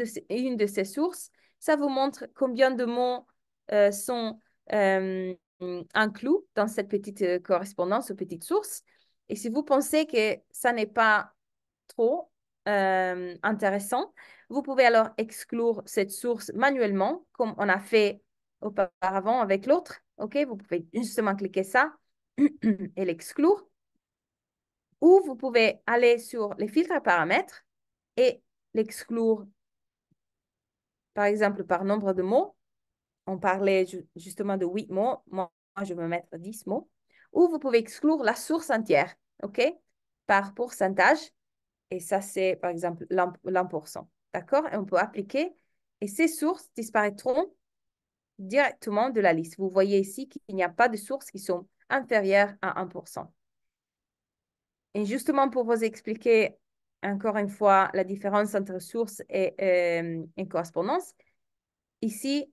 de ces sources, ça vous montre combien de mots sont inclus dans cette petite correspondance ou petite source. Et si vous pensez que ça n'est pas trop intéressant, vous pouvez alors exclure cette source manuellement, comme on a fait auparavant avec l'autre. OK, vous pouvez justement cliquer ça et l'exclure. Ou vous pouvez aller sur les filtres à paramètres et l'exclure, par exemple, par nombre de mots. On parlait justement de 8 mots. Moi, je vais mettre 10 mots. Ou vous pouvez exclure la source entière, OK, par pourcentage. Et ça, c'est par exemple l'1%. D'accord? Et on peut appliquer. Et ces sources disparaîtront directement de la liste. Vous voyez ici qu'il n'y a pas de sources qui sont inférieures à 1%. Et justement, pour vous expliquer encore une fois la différence entre source et une correspondance, ici,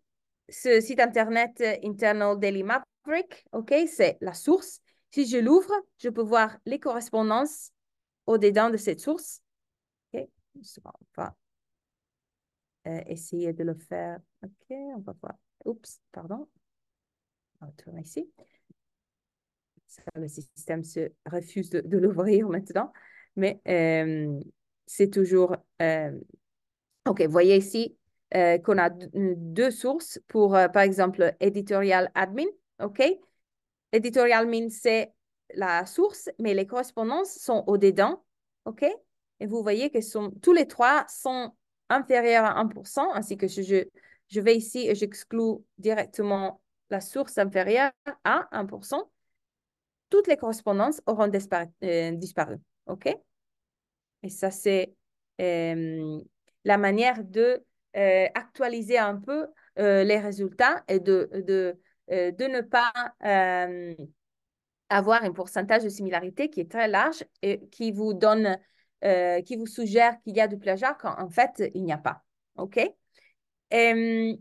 ce site Internet Internal Daily Maverick, OK, c'est la source. Si je l'ouvre, je peux voir les correspondances au-dedans de cette source. OK, on va essayer de le faire. OK, on va voir. Oups, pardon. On va tourner ici. Ça, le système se refuse de l'ouvrir maintenant, mais c'est toujours... OK, vous voyez ici qu'on a deux sources pour, par exemple, Editorial Admin. OK? Editorial Admin, c'est la source, mais les correspondances sont au-dedans. OK? Et vous voyez que tous les trois sont inférieurs à 1%, ainsi que je vais ici et j'exclus directement la source inférieure à 1%. Toutes les correspondances auront disparu. OK? Et ça, c'est la manière de actualiser un peu les résultats et de ne pas avoir un pourcentage de similarité qui est très large et qui vous donne, qui vous suggère qu'il y a du plagiat quand en fait, il n'y a pas. OK? Et,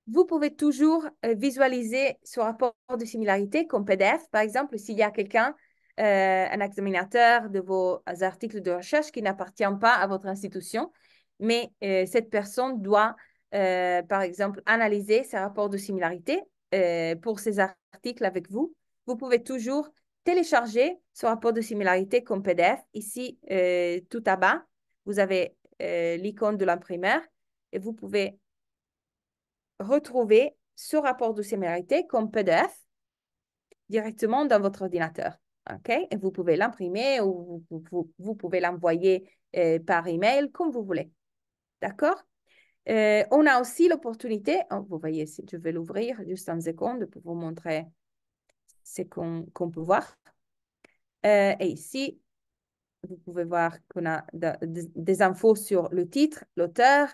vous pouvez toujours visualiser ce rapport de similarité comme PDF. Par exemple, s'il y a quelqu'un, un examinateur de vos articles de recherche qui n'appartient pas à votre institution, mais cette personne doit, par exemple, analyser ces rapports de similarité pour ces articles avec vous. Vous pouvez toujours télécharger ce rapport de similarité comme PDF. Ici, tout à bas, vous avez l'icône de l'imprimeur et vous pouvez retrouver ce rapport de similarité comme PDF directement dans votre ordinateur. OK? Et vous pouvez l'imprimer ou vous pouvez l'envoyer par email comme vous voulez. D'accord? On a aussi l'opportunité, oh, vous voyez, si je vais l'ouvrir juste une seconde pour vous montrer ce qu'on peut voir. Et ici, vous pouvez voir qu'on a des infos sur le titre, l'auteur,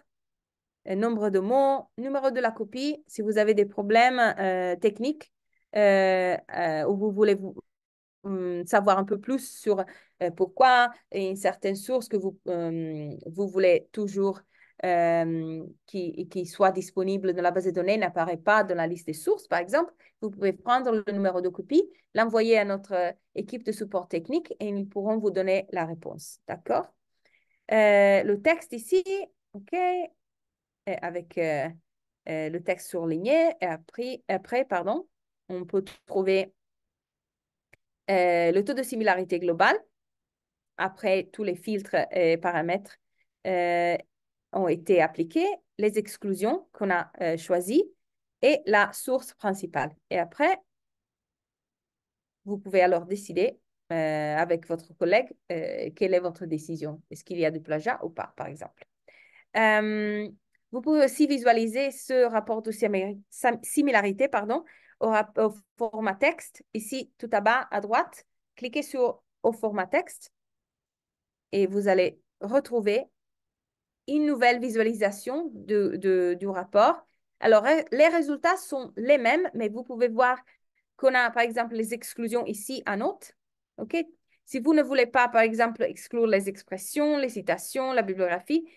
nombre de mots, numéro de la copie. Si vous avez des problèmes techniques ou vous voulez savoir un peu plus sur pourquoi et une certaine source que vous voulez toujours qui soit disponible dans la base de données n'apparaît pas dans la liste des sources, par exemple, vous pouvez prendre le numéro de copie, l'envoyer à notre équipe de support technique et ils pourront vous donner la réponse. D'accord? Le texte ici, OK, avec le texte surligné. Et après, pardon, on peut trouver le taux de similarité global. Après, tous les filtres et paramètres euh, ont été appliqués, les exclusions qu'on a choisies et la source principale. Et après, vous pouvez alors décider avec votre collègue quelle est votre décision. Est-ce qu'il y a du plagiat ou pas, par exemple. Euh, Vous pouvez aussi visualiser ce rapport de similarité pardon, au format texte. Ici, tout à bas à droite, cliquez sur au format texte et vous allez retrouver une nouvelle visualisation du rapport. Alors, les résultats sont les mêmes, mais vous pouvez voir qu'on a, par exemple, les exclusions ici à note. OK? Si vous ne voulez pas, par exemple, exclure les expressions, les citations, la bibliographie,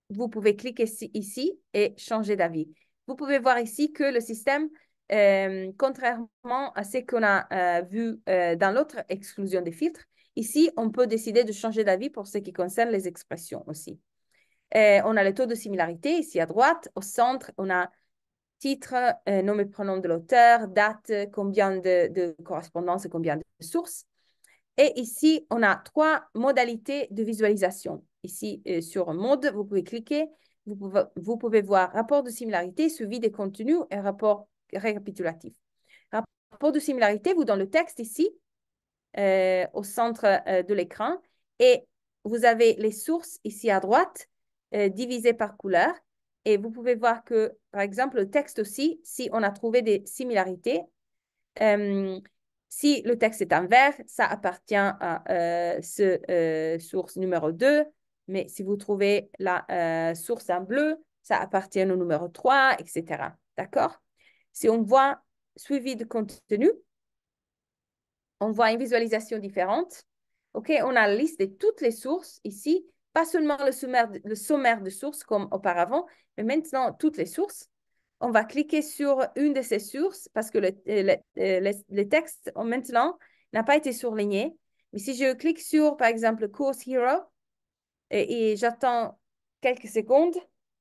vous pouvez cliquer ici et changer d'avis. Vous pouvez voir ici que le système, contrairement à ce qu'on a vu dans l'autre exclusion des filtres, ici, on peut décider de changer d'avis pour ce qui concerne les expressions aussi. On a le taux de similarité ici à droite. Au centre, on a titre, nom et prénom de l'auteur, date, combien de correspondances et combien de sources. Et ici, on a trois modalités de visualisation. Ici, sur mode, vous pouvez cliquer. Vous pouvez voir rapport de similarité, suivi des contenus et rapport récapitulatif. Rapport de similarité, vous dans le texte ici, au centre de l'écran. Et vous avez les sources ici à droite, divisées par couleur. Et vous pouvez voir que, par exemple, le texte aussi, si on a trouvé des similarités, si le texte est en vert, ça appartient à ce source numéro 2. Mais si vous trouvez la source en bleu, ça appartient au numéro 3, etc. D'accord? Si on voit suivi de contenu, on voit une visualisation différente. OK, on a la liste de toutes les sources ici, pas seulement le sommaire de sources comme auparavant, mais maintenant toutes les sources. On va cliquer sur une de ces sources parce que le texte maintenant n'a pas été surligné. Mais si je clique sur, par exemple, Course Hero et j'attends quelques secondes,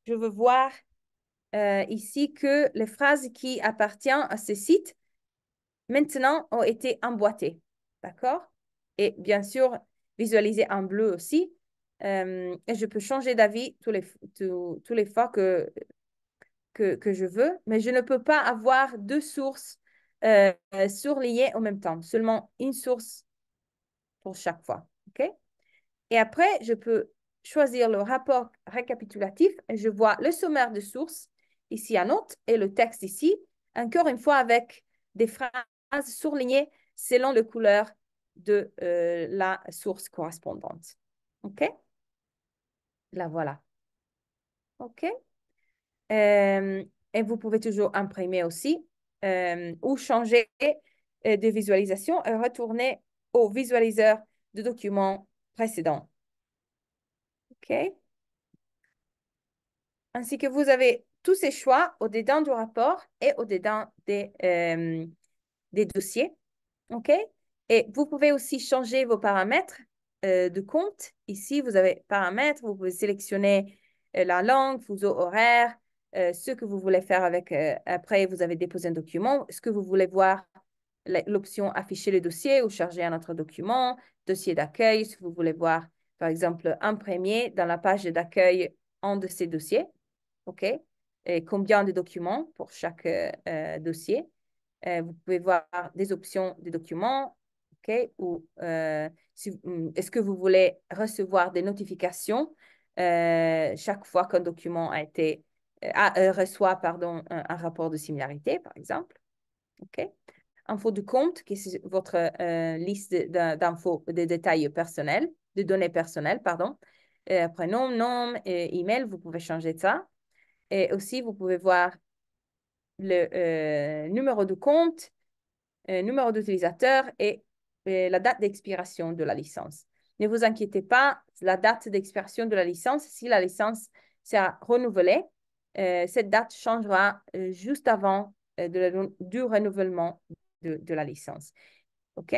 je veux voir ici que les phrases qui appartiennent à ce site maintenant ont été emboîtés. D'accord? Et bien sûr, visualiser en bleu aussi. Et je peux changer d'avis tous les fois que je veux, mais je ne peux pas avoir deux sources surlignées en même temps, seulement une source pour chaque fois. OK? Et après, je peux choisir le rapport récapitulatif et je vois le sommaire de sources ici à note et le texte ici, encore une fois avec des phrases surlignées selon la couleur de la source correspondante. OK? Là, voilà. OK? Euh, et vous pouvez toujours imprimer aussi ou changer de visualisation et retourner au visualiseur de documents précédent. OK? Ainsi que vous avez tous ces choix au-dedans du rapport et au-dedans des dossiers. OK? Et vous pouvez aussi changer vos paramètres de compte. Ici, vous avez paramètres, vous pouvez sélectionner la langue, fuseau horaire, ce que vous voulez faire avec. Après, vous avez déposé un document. Est-ce que vous voulez voir l'option afficher le dossier ou charger un autre document, dossier d'accueil, si vous voulez voir, par exemple, un premier dans la page d'accueil un de ces dossiers. OK? Et combien de documents pour chaque dossier. Vous pouvez voir des options de documents, OK? Ou est-ce que vous voulez recevoir des notifications chaque fois qu'un document a été reçoit pardon, un rapport de similarité, par exemple. OK? Info de compte, qui est votre liste d'infos, de détails personnels, de données personnelles, pardon. Prénom, nom, email, vous pouvez changer ça. Et aussi, vous pouvez voir le numéro de compte, numéro d'utilisateur et la date d'expiration de la licence. Ne vous inquiétez pas, la date d'expiration de la licence, si la licence sera renouvelée, cette date changera juste avant du renouvellement de la licence. OK?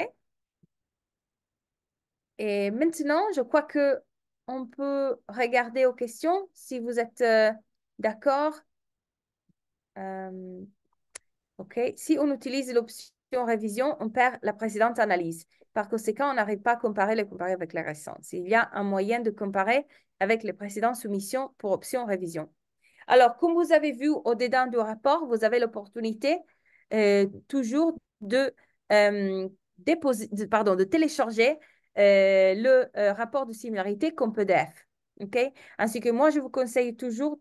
Et maintenant, je crois que on peut regarder aux questions si vous êtes d'accord. Euh, OK. Si on utilise l'option révision, on perd la précédente analyse. Par conséquent, on n'arrive pas à comparer avec les récentes. Il y a un moyen de comparer avec les précédentes soumissions pour option révision. Alors, comme vous avez vu au-dedans du rapport, vous avez l'opportunité toujours de télécharger le rapport de similarité comme PDF. OK? Ainsi que moi, je vous conseille toujours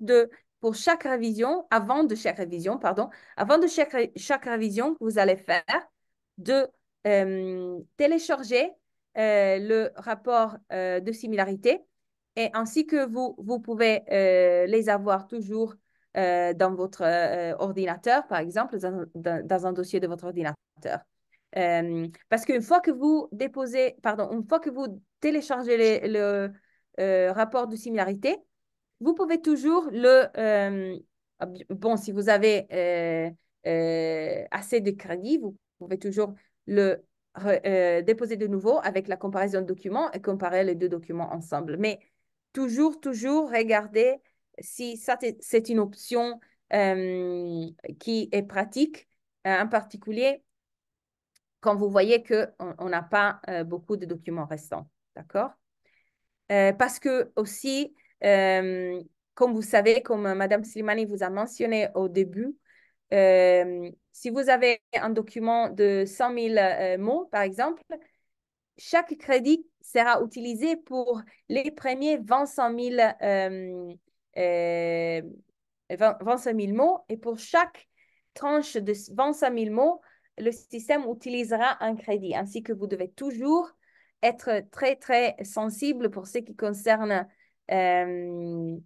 pour chaque révision, avant de chaque révision que vous allez faire, de télécharger le rapport de similarité et ainsi que vous pouvez les avoir toujours dans votre ordinateur, par exemple, dans un dossier de votre ordinateur. Parce qu'une fois que vous déposez, pardon, une fois que vous téléchargez le rapport de similarité, vous pouvez toujours bon, si vous avez assez de crédit, vous pouvez toujours le déposer de nouveau avec la comparaison de documents et comparer les deux documents ensemble. Mais toujours regarder si ça, c'est une option qui est pratique, en particulier quand vous voyez qu'on n'a pas beaucoup de documents restants. D'accord? Parce que aussi, euh, comme vous savez, comme Madame Slimani vous a mentionné au début, si vous avez un document de 100 000 mots, par exemple, chaque crédit sera utilisé pour les premiers 25 000, 25 000 mots et pour chaque tranche de 25 000 mots, le système utilisera un crédit. Ainsi que vous devez toujours être très sensible pour ce qui concerne ce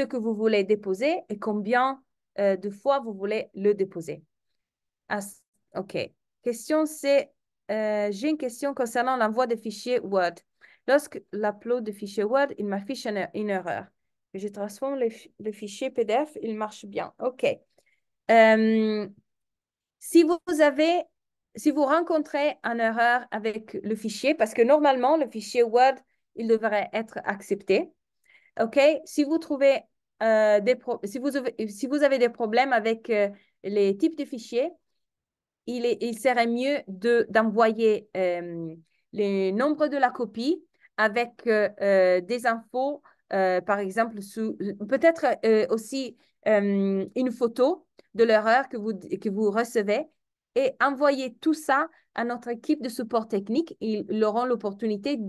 que vous voulez déposer et combien de fois vous voulez le déposer. Ah, OK. Question, c'est, j'ai une question concernant l'envoi des fichiers Word. Lorsque l'upload de fichiers Word, il m'affiche une erreur. Je transforme le fichier PDF, il marche bien. OK. Euh, si si vous rencontrez une erreur avec le fichier, parce que normalement, le fichier Word, il devrait être accepté. OK? Si vous trouvez si vous avez des problèmes avec les types de fichiers, il serait mieux d'envoyer le nombre de la copie avec des infos, par exemple, peut-être aussi une photo de l'erreur que vous recevez et envoyer tout ça à notre équipe de support technique. Ils auront l'opportunité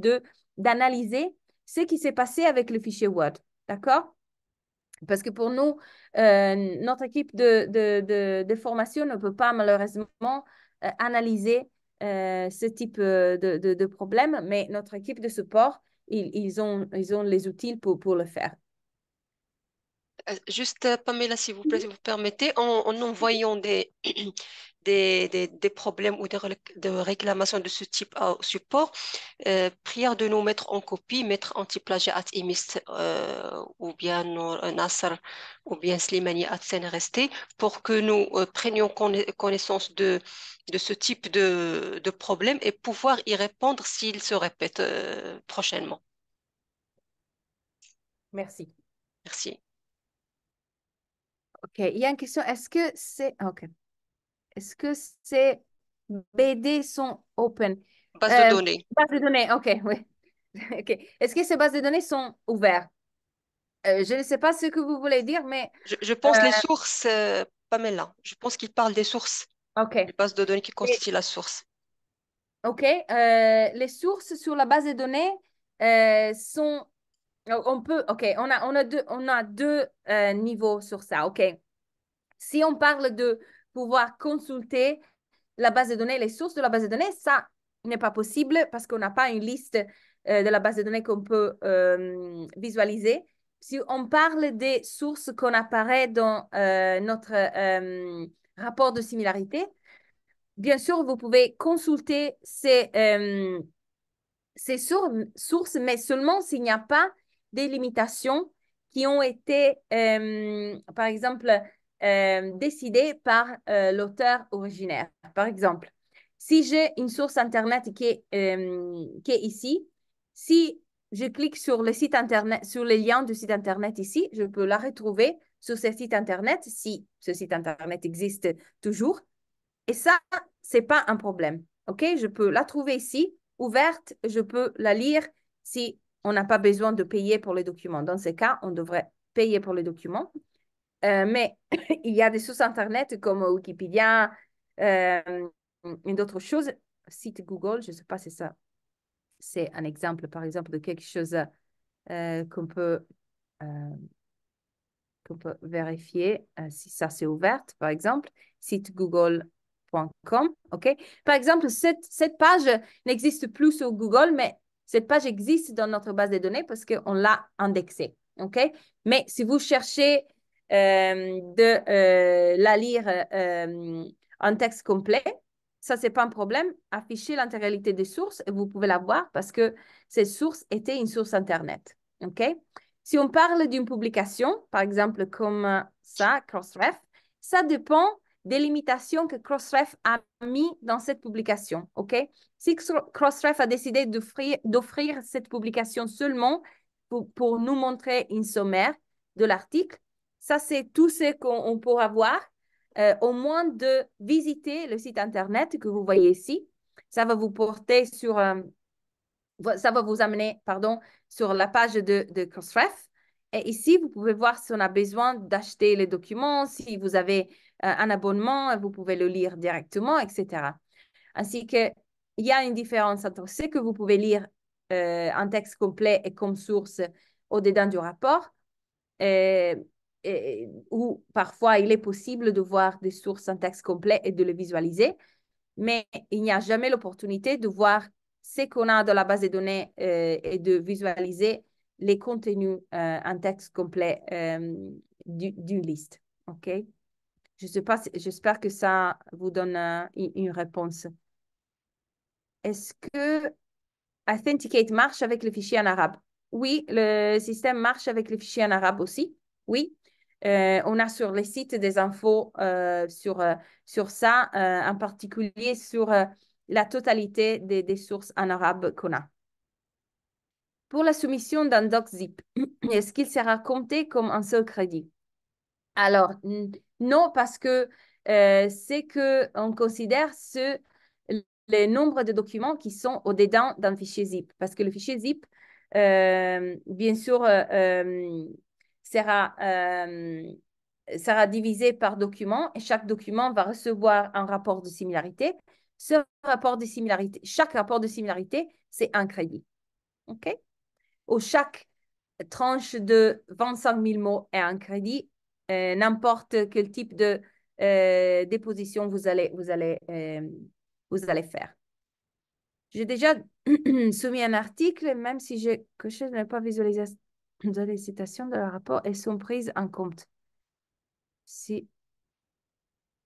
d'analyser ce qui s'est passé avec le fichier Word. D'accord? Parce que pour nous, notre équipe de formation ne peut pas malheureusement analyser ce type de problème, mais notre équipe de support, ils ont les outils pour le faire. Juste, Pamela, s'il vous plaît, si vous permettez, en envoyant des problèmes ou de réclamations de ce type au support, prière de nous mettre en copie, mettre anti-plagiat at IMIST ou bien Nasser ou bien Slimani at CNRST pour que nous prenions connaissance de ce type de problème et pouvoir y répondre s'il se répète prochainement. Merci. Merci. OK. Il y a une question. Est-ce que c'est... OK. Est-ce que ces BD sont open? Base de Euh, données. Bases de données, OK, oui. OK. Est-ce que ces bases de données sont ouvertes? Je ne sais pas ce que vous voulez dire, mais Je euh, pense les sources, Pamela. Je pense qu'il parle des sources, OK. les bases de données qui Et- constituent la source. OK. Les sources sur la base de données sont... On peut... OK. On a deux niveaux sur ça. OK. Si on parle de pouvoir consulter la base de données, les sources de la base de données, ça n'est pas possible parce qu'on n'a pas une liste de la base de données qu'on peut visualiser. Si on parle des sources qu'on apparaît dans notre rapport de similarité, bien sûr, vous pouvez consulter ces sources, mais seulement s'il n'y a pas des limitations qui ont été, par exemple, décidées par l'auteur originaire. Par exemple, si j'ai une source Internet qui est ici, si je clique sur le site Internet, sur le lien du site Internet ici, je peux la retrouver sur ce site Internet si ce site Internet existe toujours. Et ça, c'est pas un problème. OK? Je peux la trouver ici, ouverte, je peux la lire si on n'a pas besoin de payer pour les documents. Dans ces cas, on devrait payer pour les documents. Mais il y a des sources Internet comme Wikipédia et d'autres choses. Site Google, je ne sais pas si ça, c'est un exemple, par exemple, de quelque chose qu'on peut, euh, qu'on peut vérifier si ça c'est ouvert, par exemple, site google.com. OK? Par exemple, cette page n'existe plus sur Google, mais cette page existe dans notre base de données parce qu'on l'a indexée. OK? Mais si vous cherchez de la lire en texte complet, ça, c'est pas un problème. Affichez l'intégralité des sources et vous pouvez la voir parce que cette source était une source Internet. OK? Si on parle d'une publication, par exemple comme ça, Crossref, ça dépend des limitations que Crossref a mis dans cette publication. OK? Si Crossref a décidé d'offrir cette publication seulement pour nous montrer une sommaire de l'article, ça, c'est tout ce qu'on pourra voir. Au moins de visiter le site Internet que vous voyez ici. Ça va vous porter sur ça va vous amener, pardon, sur la page de Crossref. Et ici, vous pouvez voir si on a besoin d'acheter les documents, si vous avez un abonnement, vous pouvez le lire directement, etc. Ainsi que, il y a une différence entre ce que vous pouvez lire en texte complet et comme source au-dedans du rapport, euh, où parfois il est possible de voir des sources en texte complet et de le visualiser, mais il n'y a jamais l'opportunité de voir ce qu'on a dans la base de données et de visualiser les contenus en texte complet d'une liste. OK? Je sais pas, j'espère que ça vous donne une réponse. Est-ce que Authenticate marche avec les fichiers en arabe? Oui, le système marche avec les fichiers en arabe aussi. Oui. On a sur les sites des infos sur ça, en particulier sur la totalité des sources en arabe qu'on a. Pour la soumission d'un doc zip, est-ce qu'il sera compté comme un seul crédit? Alors, non, parce que c'est qu'on considère le nombre de documents qui sont au-dedans d'un fichier zip. Parce que le fichier zip, bien sûr, sera, sera divisé par document et chaque document va recevoir un rapport de similarité. Ce rapport de similarité, chaque rapport de similarité, c'est un crédit. OK? Ou chaque tranche de 25 000 mots est un crédit. N'importe quel type de déposition vous allez faire. J'ai déjà soumis un article, même si que je n'ai pas visualisé les citations de le rapport et sont prises en compte. Si,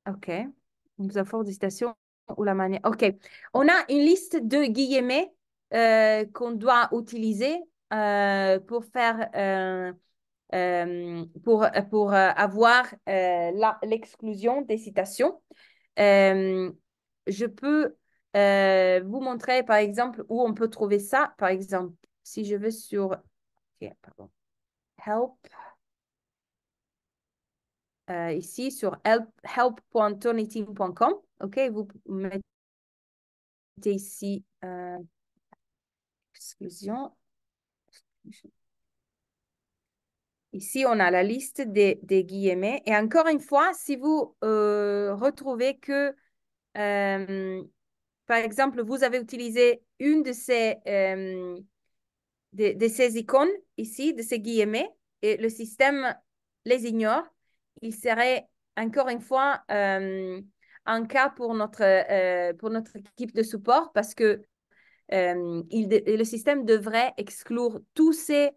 OK. Nous avons des citations ou la manière. OK. On a une liste de guillemets qu'on doit utiliser pour faire, pour avoir l'exclusion des citations. Euh, je peux vous montrer, par exemple, où on peut trouver ça. Par exemple, si je vais sur ok, pardon, Help, ici sur help.turnitin.com, OK, vous mettez ici exclusion. Ici, on a la liste des guillemets. Et encore une fois, si vous retrouvez que par exemple, vous avez utilisé une de ces icônes ici, de ces guillemets, et le système les ignore, il serait encore une fois un cas pour notre équipe de support parce que le système devrait exclure tous ces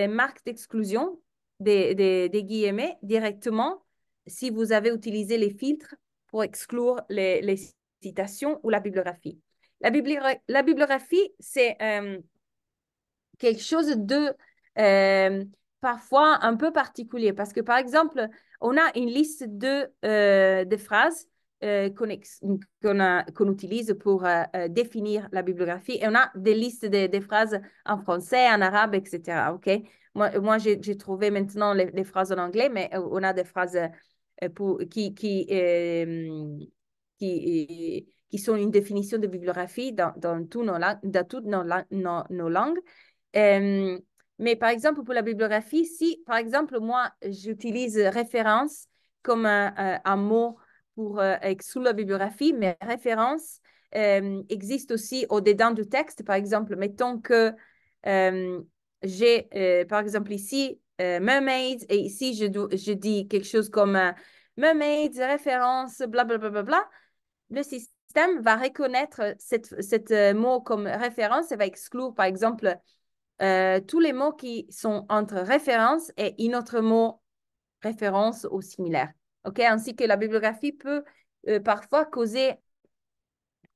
marques d'exclusion des guillemets directement si vous avez utilisé les filtres pour exclure les citations ou la bibliographie. La bibliographie, c'est quelque chose de parfois un peu particulier parce que, par exemple, on a une liste de phrases qu'on utilise pour définir la bibliographie et on a des listes de phrases en français, en arabe, etc. OK? Moi j'ai trouvé maintenant les phrases en anglais, mais on a des phrases qui sont une définition de bibliographie dans toutes nos langues. Euh, mais par exemple, pour la bibliographie, si par exemple, moi, j'utilise référence comme un mot pour exclure la bibliographie, mais référence existe aussi au-dedans du texte. Par exemple, mettons que euh, j'ai, par exemple, ici, mermaids, et ici, je dis quelque chose comme mermaids, référence, blablabla. Bla, bla, bla, bla. Le système va reconnaître cette mot comme référence et va exclure, par exemple, tous les mots qui sont entre référence et un autre mot référence ou similaire. OK? Ainsi que la bibliographie peut parfois causer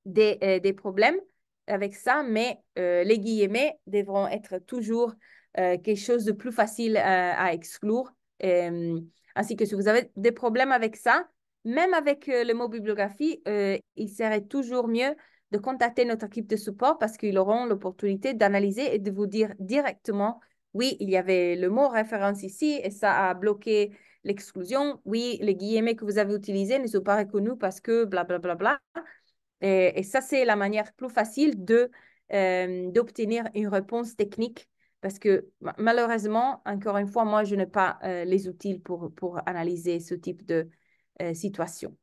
des problèmes avec ça, mais les guillemets devront être toujours quelque chose de plus facile à exclure. Ainsi que si vous avez des problèmes avec ça, même avec le mot bibliographie, il serait toujours mieux de contacter notre équipe de support parce qu'ils auront l'opportunité d'analyser et de vous dire directement, oui, il y avait le mot référence ici et ça a bloqué l'exclusion. Oui, les guillemets que vous avez utilisés ne sont pas reconnus parce que blablabla. Bla, bla, bla. Et ça, c'est la manière plus facile d'obtenir une réponse technique parce que malheureusement, encore une fois, moi, je n'ai pas les outils pour analyser ce type de situation.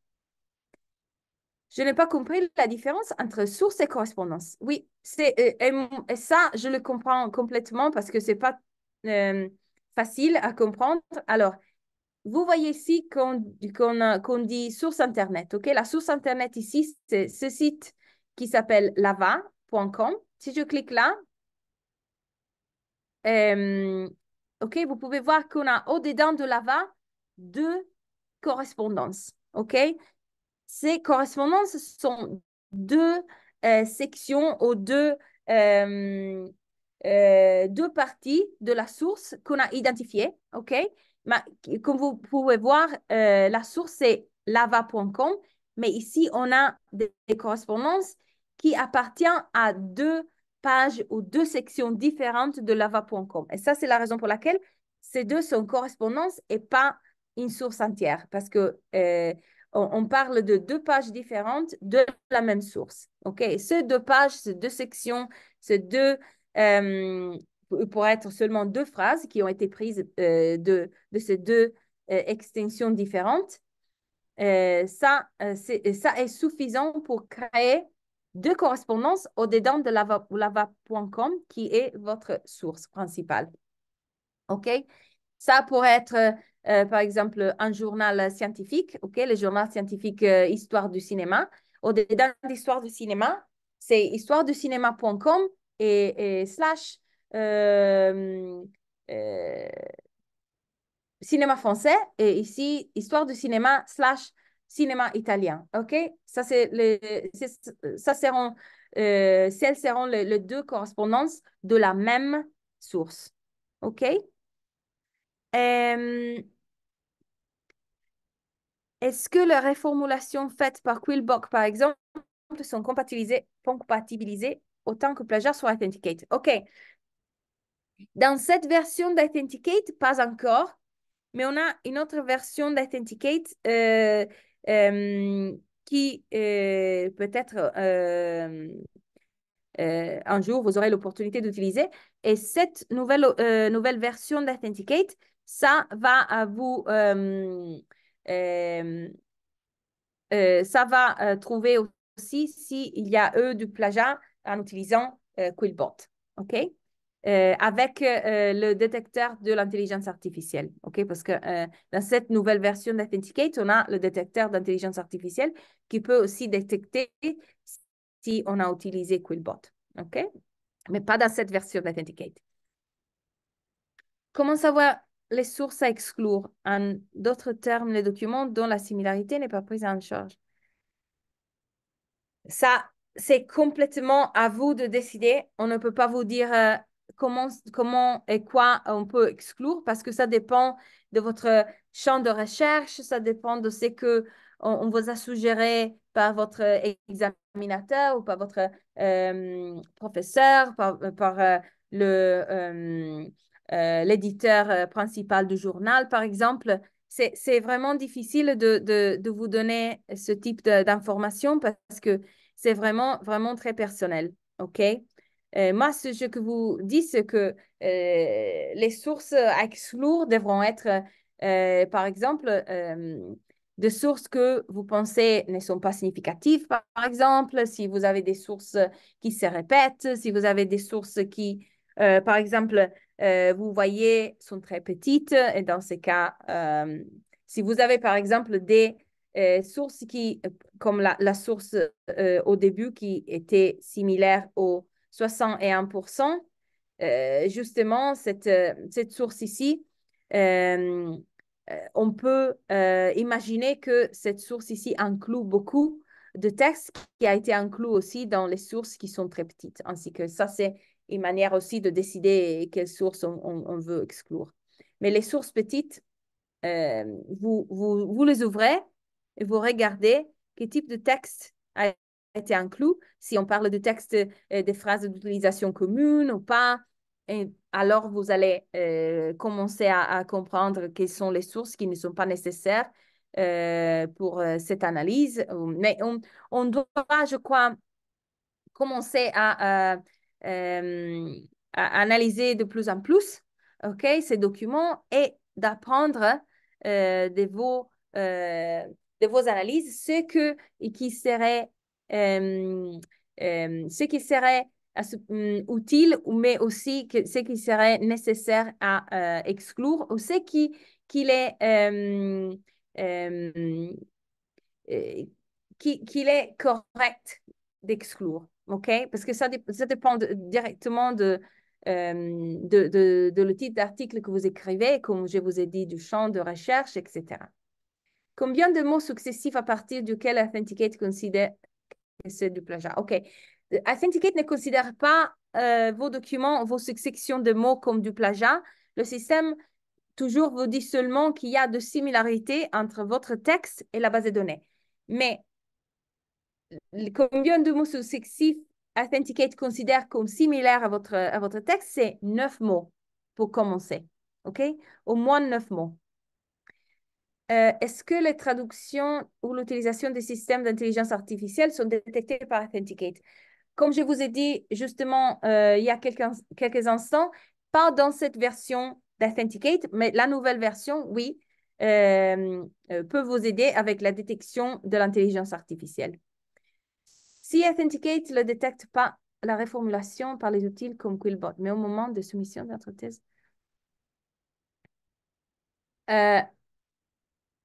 Je n'ai pas compris la différence entre source et correspondance. Oui, et ça, je le comprends complètement parce que ce n'est pas facile à comprendre. Alors, vous voyez ici qu'on dit source Internet. OK? La source Internet ici, c'est ce site qui s'appelle lava.com. Si je clique là, OK, vous pouvez voir qu'on a au-dedans de Lava deux correspondances. OK? Ces correspondances sont deux sections ou deux parties de la source qu'on a identifiées. OK? Comme vous pouvez voir, la source, c'est lava.com, mais ici, on a des correspondances qui appartiennent à deux pages ou deux sections différentes de lava.com. Et ça, c'est la raison pour laquelle ces deux sont correspondances et pas une source entière, parce que on parle de deux pages différentes de la même source. OK? Ces deux pages, ces deux sections, ces deux pour être seulement deux phrases qui ont été prises de ces deux extensions différentes. Ça est suffisant pour créer deux correspondances au-dedans de lava.com qui est votre source principale. OK? Ça pourrait être, par exemple, un journal scientifique, OK? Le journal scientifique Histoire du cinéma. Au-dedans d'Histoire du cinéma, c'est histoireducinéma.com et slash euh, cinéma français et ici, histoire du cinéma slash cinéma italien. OK? Ça, celles seront les deux correspondances de la même source. OK? Euh, Est-ce que les reformulations faites par Quillbox, par exemple, sont compatibilisées autant que plagiat sur Authenticate? OK. Dans cette version d'Authenticate, pas encore, mais on a une autre version d'Authenticate qui peut-être un jour vous aurez l'opportunité d'utiliser. Et cette nouvelle version d'Authenticate, ça va euh, ça va trouver aussi s'il y a du plagiat en utilisant Quillbot. OK? Avec le détecteur de l'intelligence artificielle. OK? Parce que dans cette nouvelle version d'Authenticate, on a le détecteur d'intelligence artificielle qui peut aussi détecter si on a utilisé Quillbot. OK? Mais pas dans cette version d'Authenticate. Comment savoir les sources à exclure? En d'autres termes, les documents dont la similarité n'est pas prise en charge. Ça, c'est complètement à vous de décider. On ne peut pas vous dire comment et quoi on peut exclure parce que ça dépend de votre champ de recherche, ça dépend de ce que on vous a suggéré par votre examinateur ou par votre professeur, l'éditeur principal du journal, par exemple. C'est vraiment difficile de vous donner ce type d'informations parce que c'est vraiment, vraiment très personnel. OK? Moi, ce que vous dis, c'est que les sources à exclure devront être, par exemple, des sources que vous pensez ne sont pas significatives, par exemple, si vous avez des sources qui se répètent, si vous avez des sources qui, par exemple, vous voyez, sont très petites. Et dans ces cas, si vous avez par exemple des sources comme la source au début qui était similaire au 61%, justement, cette source ici, euh, on peut imaginer que cette source ici inclut beaucoup de textes qui a été inclus aussi dans les sources qui sont très petites. Ainsi que ça, c'est une manière aussi de décider quelles sources on veut exclure. Mais les sources petites, vous les ouvrez et vous regardez quel type de texte a été inclus, si on parle de texte, des phrases d'utilisation commune ou pas. Et alors, vous allez commencer à comprendre quelles sont les sources qui ne sont pas nécessaires pour cette analyse. Mais on doit, je crois, commencer à analyser de plus en plus ces documents et d'apprendre de de vos analyses euh, ce qui serait utile, mais aussi ce qui serait nécessaire à exclure, ou ce qui est euh, euh, qu'il est correct d'exclure, OK? Parce que ça dépend directement de le type d'article que vous écrivez, comme je vous ai dit, du champ de recherche, etc. Combien de mots successifs à partir duquel Authenticate considère que c'est du plagiat? OK. Authenticate ne considère pas vos documents, vos successions de mots comme du plagiat. Le système toujours vous dit seulement qu'il y a de similarités entre votre texte et la base de données. Mais combien de mots successifs Authenticate considère comme similaires à votre texte, c'est 9 mots pour commencer. OK? Au moins 9 mots. Est-ce que les traductions ou l'utilisation des systèmes d'intelligence artificielle sont détectées par Authenticate? Comme je vous ai dit justement il y a quelques instants, pas dans cette version d'Authenticate, mais la nouvelle version, oui, peut vous aider avec la détection de l'intelligence artificielle. Si Authenticate ne détecte pas la reformulation par les outils comme Quillbot, mais au moment de soumission de notre thèse.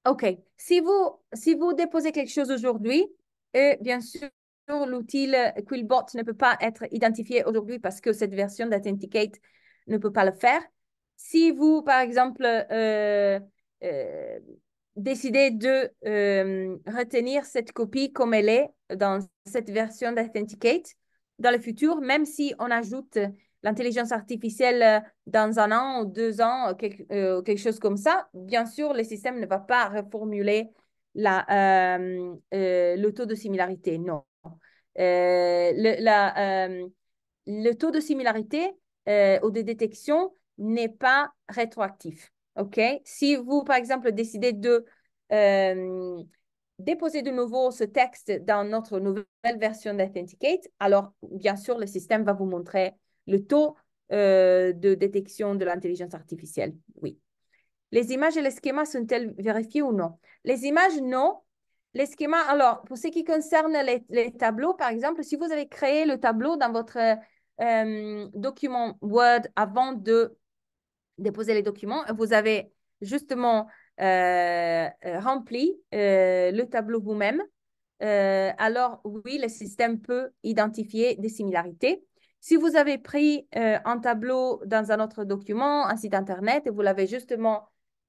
OK. Si vous déposez quelque chose aujourd'hui, et bien sûr, l'outil Quillbot ne peut pas être identifié aujourd'hui parce que cette version d'Authenticate ne peut pas le faire. Si vous, par exemple, euh, décidez de retenir cette copie comme elle est dans cette version d'Authenticate, dans le futur, même si on ajoute l'intelligence artificielle dans un an ou 2 ans, quelque chose comme ça, bien sûr, le système ne va pas reformuler le taux de similarité, non. Le taux de similarité ou de détection n'est pas rétroactif. OK? Si vous, par exemple, décidez de euh, déposer de nouveau ce texte dans notre nouvelle version d'Authenticate, alors bien sûr, le système va vous montrer le taux de détection de l'intelligence artificielle. Oui. Les images et les schémas sont-elles vérifiées ou non? Les images, non. Les schémas, alors, pour ce qui concerne les tableaux, par exemple, si vous avez créé le tableau dans votre document Word avant de déposer les documents, vous avez justement rempli le tableau vous-même, alors oui, le système peut identifier des similarités. Si vous avez pris un tableau dans un autre document, un site Internet, et vous l'avez justement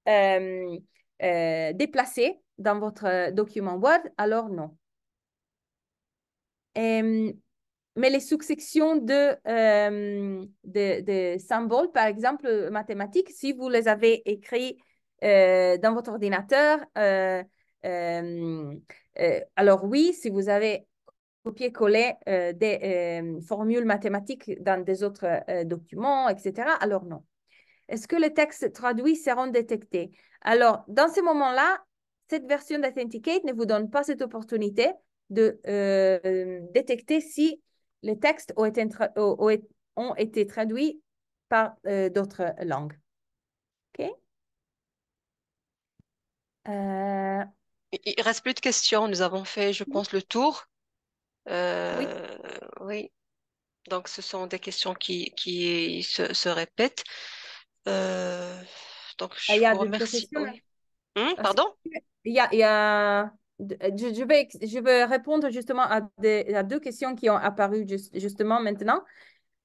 euh, déplacé dans votre document Word, alors non. Euh, mais les successions de symboles, par exemple mathématiques, si vous les avez écrits dans votre ordinateur, alors oui, si vous avez copié-collé des formules mathématiques dans des autres documents, etc., alors non. Est-ce que les textes traduits seront détectés? Alors, dans ce moment-là, cette version d'Authenticate ne vous donne pas cette opportunité de détecter si les textes ont été traduits par d'autres langues. OK? Euh, Il ne reste plus de questions. Nous avons fait, je pense, le tour. oui, Euh, oui, donc ce sont des questions qui se répètent. Euh, donc il je y a vous d'autres remercie. questions. Oui. Parce que Pardon? je vais répondre justement à deux questions qui ont apparu justement maintenant.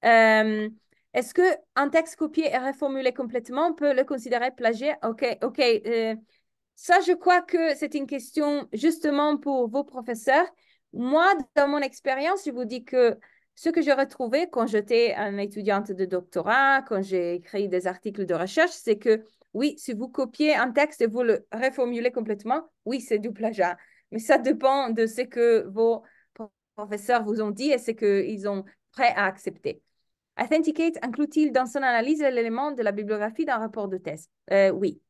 Est-ce que un texte copié et reformulé complètement peut le considérer plagié? OK, OK. Ça, je crois que c'est une question justement pour vos professeurs. Moi, dans mon expérience, je vous dis que ce que j'ai retrouvé quand j'étais une étudiante de doctorat, quand j'ai écrit des articles de recherche, c'est que oui, si vous copiez un texte et vous le reformulez complètement, oui, c'est du plagiat. Mais ça dépend de ce que vos professeurs vous ont dit et ce qu'ils ont prêt à accepter. Authenticate inclut-il dans son analyse l'élément de la bibliographie d'un rapport de thèse? Oui,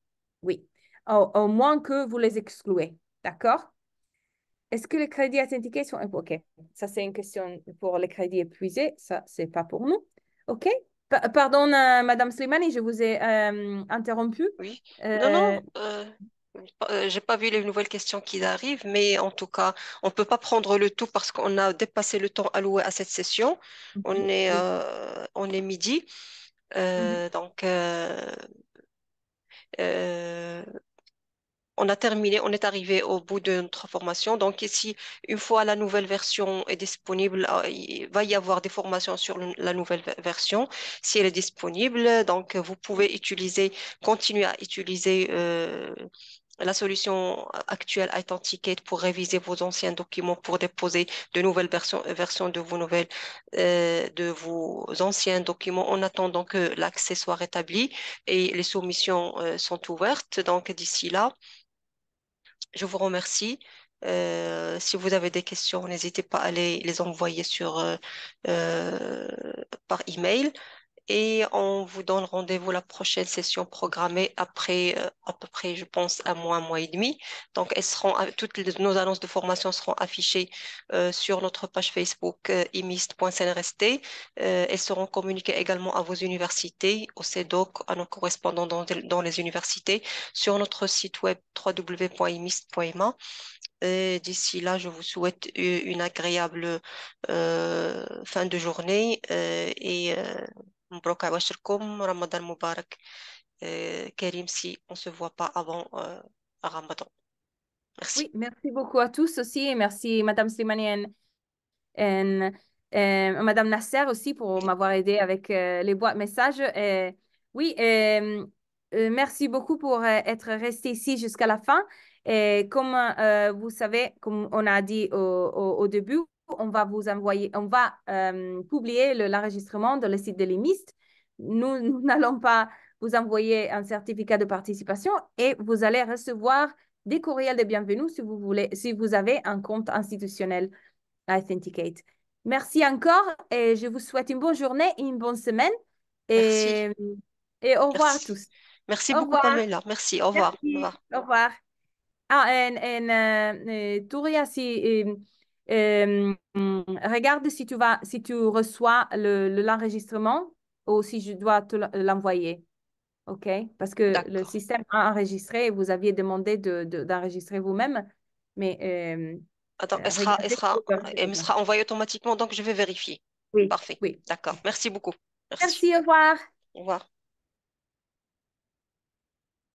oui. Au moins que vous les excluez. D'accord? Est-ce que les crédits Authenticate sont... OK. Ça, c'est une question pour les crédits épuisés. Ça, c'est pas pour nous. OK? Pardon, Madame Slimani, je vous ai interrompu. Oui. Non, Euh, non. J'ai pas vu les nouvelles questions qui arrivent, mais en tout cas, on peut pas prendre le tout parce qu'on a dépassé le temps alloué à cette session. oui. On est midi. Mhm. Donc, euh, on a terminé, on est arrivé au bout de notre formation. Donc ici, une fois la nouvelle version est disponible, il va y avoir des formations sur la nouvelle version si elle est disponible. Donc vous pouvez continuer à utiliser la solution actuelle Authenticate pour réviser vos anciens documents, pour déposer de nouvelles versions de vos anciens documents en attendant que l'accès soit rétabli et les soumissions sont ouvertes. Donc d'ici là, je vous remercie. Si vous avez des questions, n'hésitez pas à les envoyer euh, par email et on vous donne rendez-vous la prochaine session programmée après à peu près, je pense, un mois et demi. Donc, nos annonces de formation seront affichées sur notre page Facebook imist.cnrst. Elles seront communiquées également à vos universités, au CEDOC, à nos correspondants dans les universités, sur notre site web www.imist.ma. Et d'ici là, je vous souhaite une agréable fin de journée مبروك عواشركم رمضان مبارك كريم si on se voit pas avant Ramadan. Merci. Oui, merci beaucoup à tous aussi. Et merci, Madame Slimani et Madame Nasser aussi pour Oui. m'avoir aidé avec les boîtes messages. Et Oui, merci beaucoup pour être resté ici jusqu'à la fin. Et comme vous savez, comme on a dit au début, on va publier l'enregistrement dans le site de l'EMIST. Nous n'allons pas vous envoyer un certificat de participation et vous allez recevoir des courriels de bienvenue si vous voulez, si vous avez un compte institutionnel à Authenticate. Merci encore et je vous souhaite une bonne journée et une bonne semaine. Merci, Et, et au revoir à merci. tous. Merci Au beaucoup, revoir. Pamela. Merci, au revoir. Au Merci. revoir. Au revoir. Ah, Touria, regarde si si tu reçois l'enregistrement ou si je dois te l'envoyer. OK? Parce que le D'accord. système a enregistré et vous aviez demandé d'enregistrer vous-même. Mais Attends, regardez si vous le elle me recevez. sera envoyée automatiquement, donc je vais vérifier. Oui, Parfait. oui. D'accord. Merci beaucoup. Merci. Merci, au revoir. Au revoir.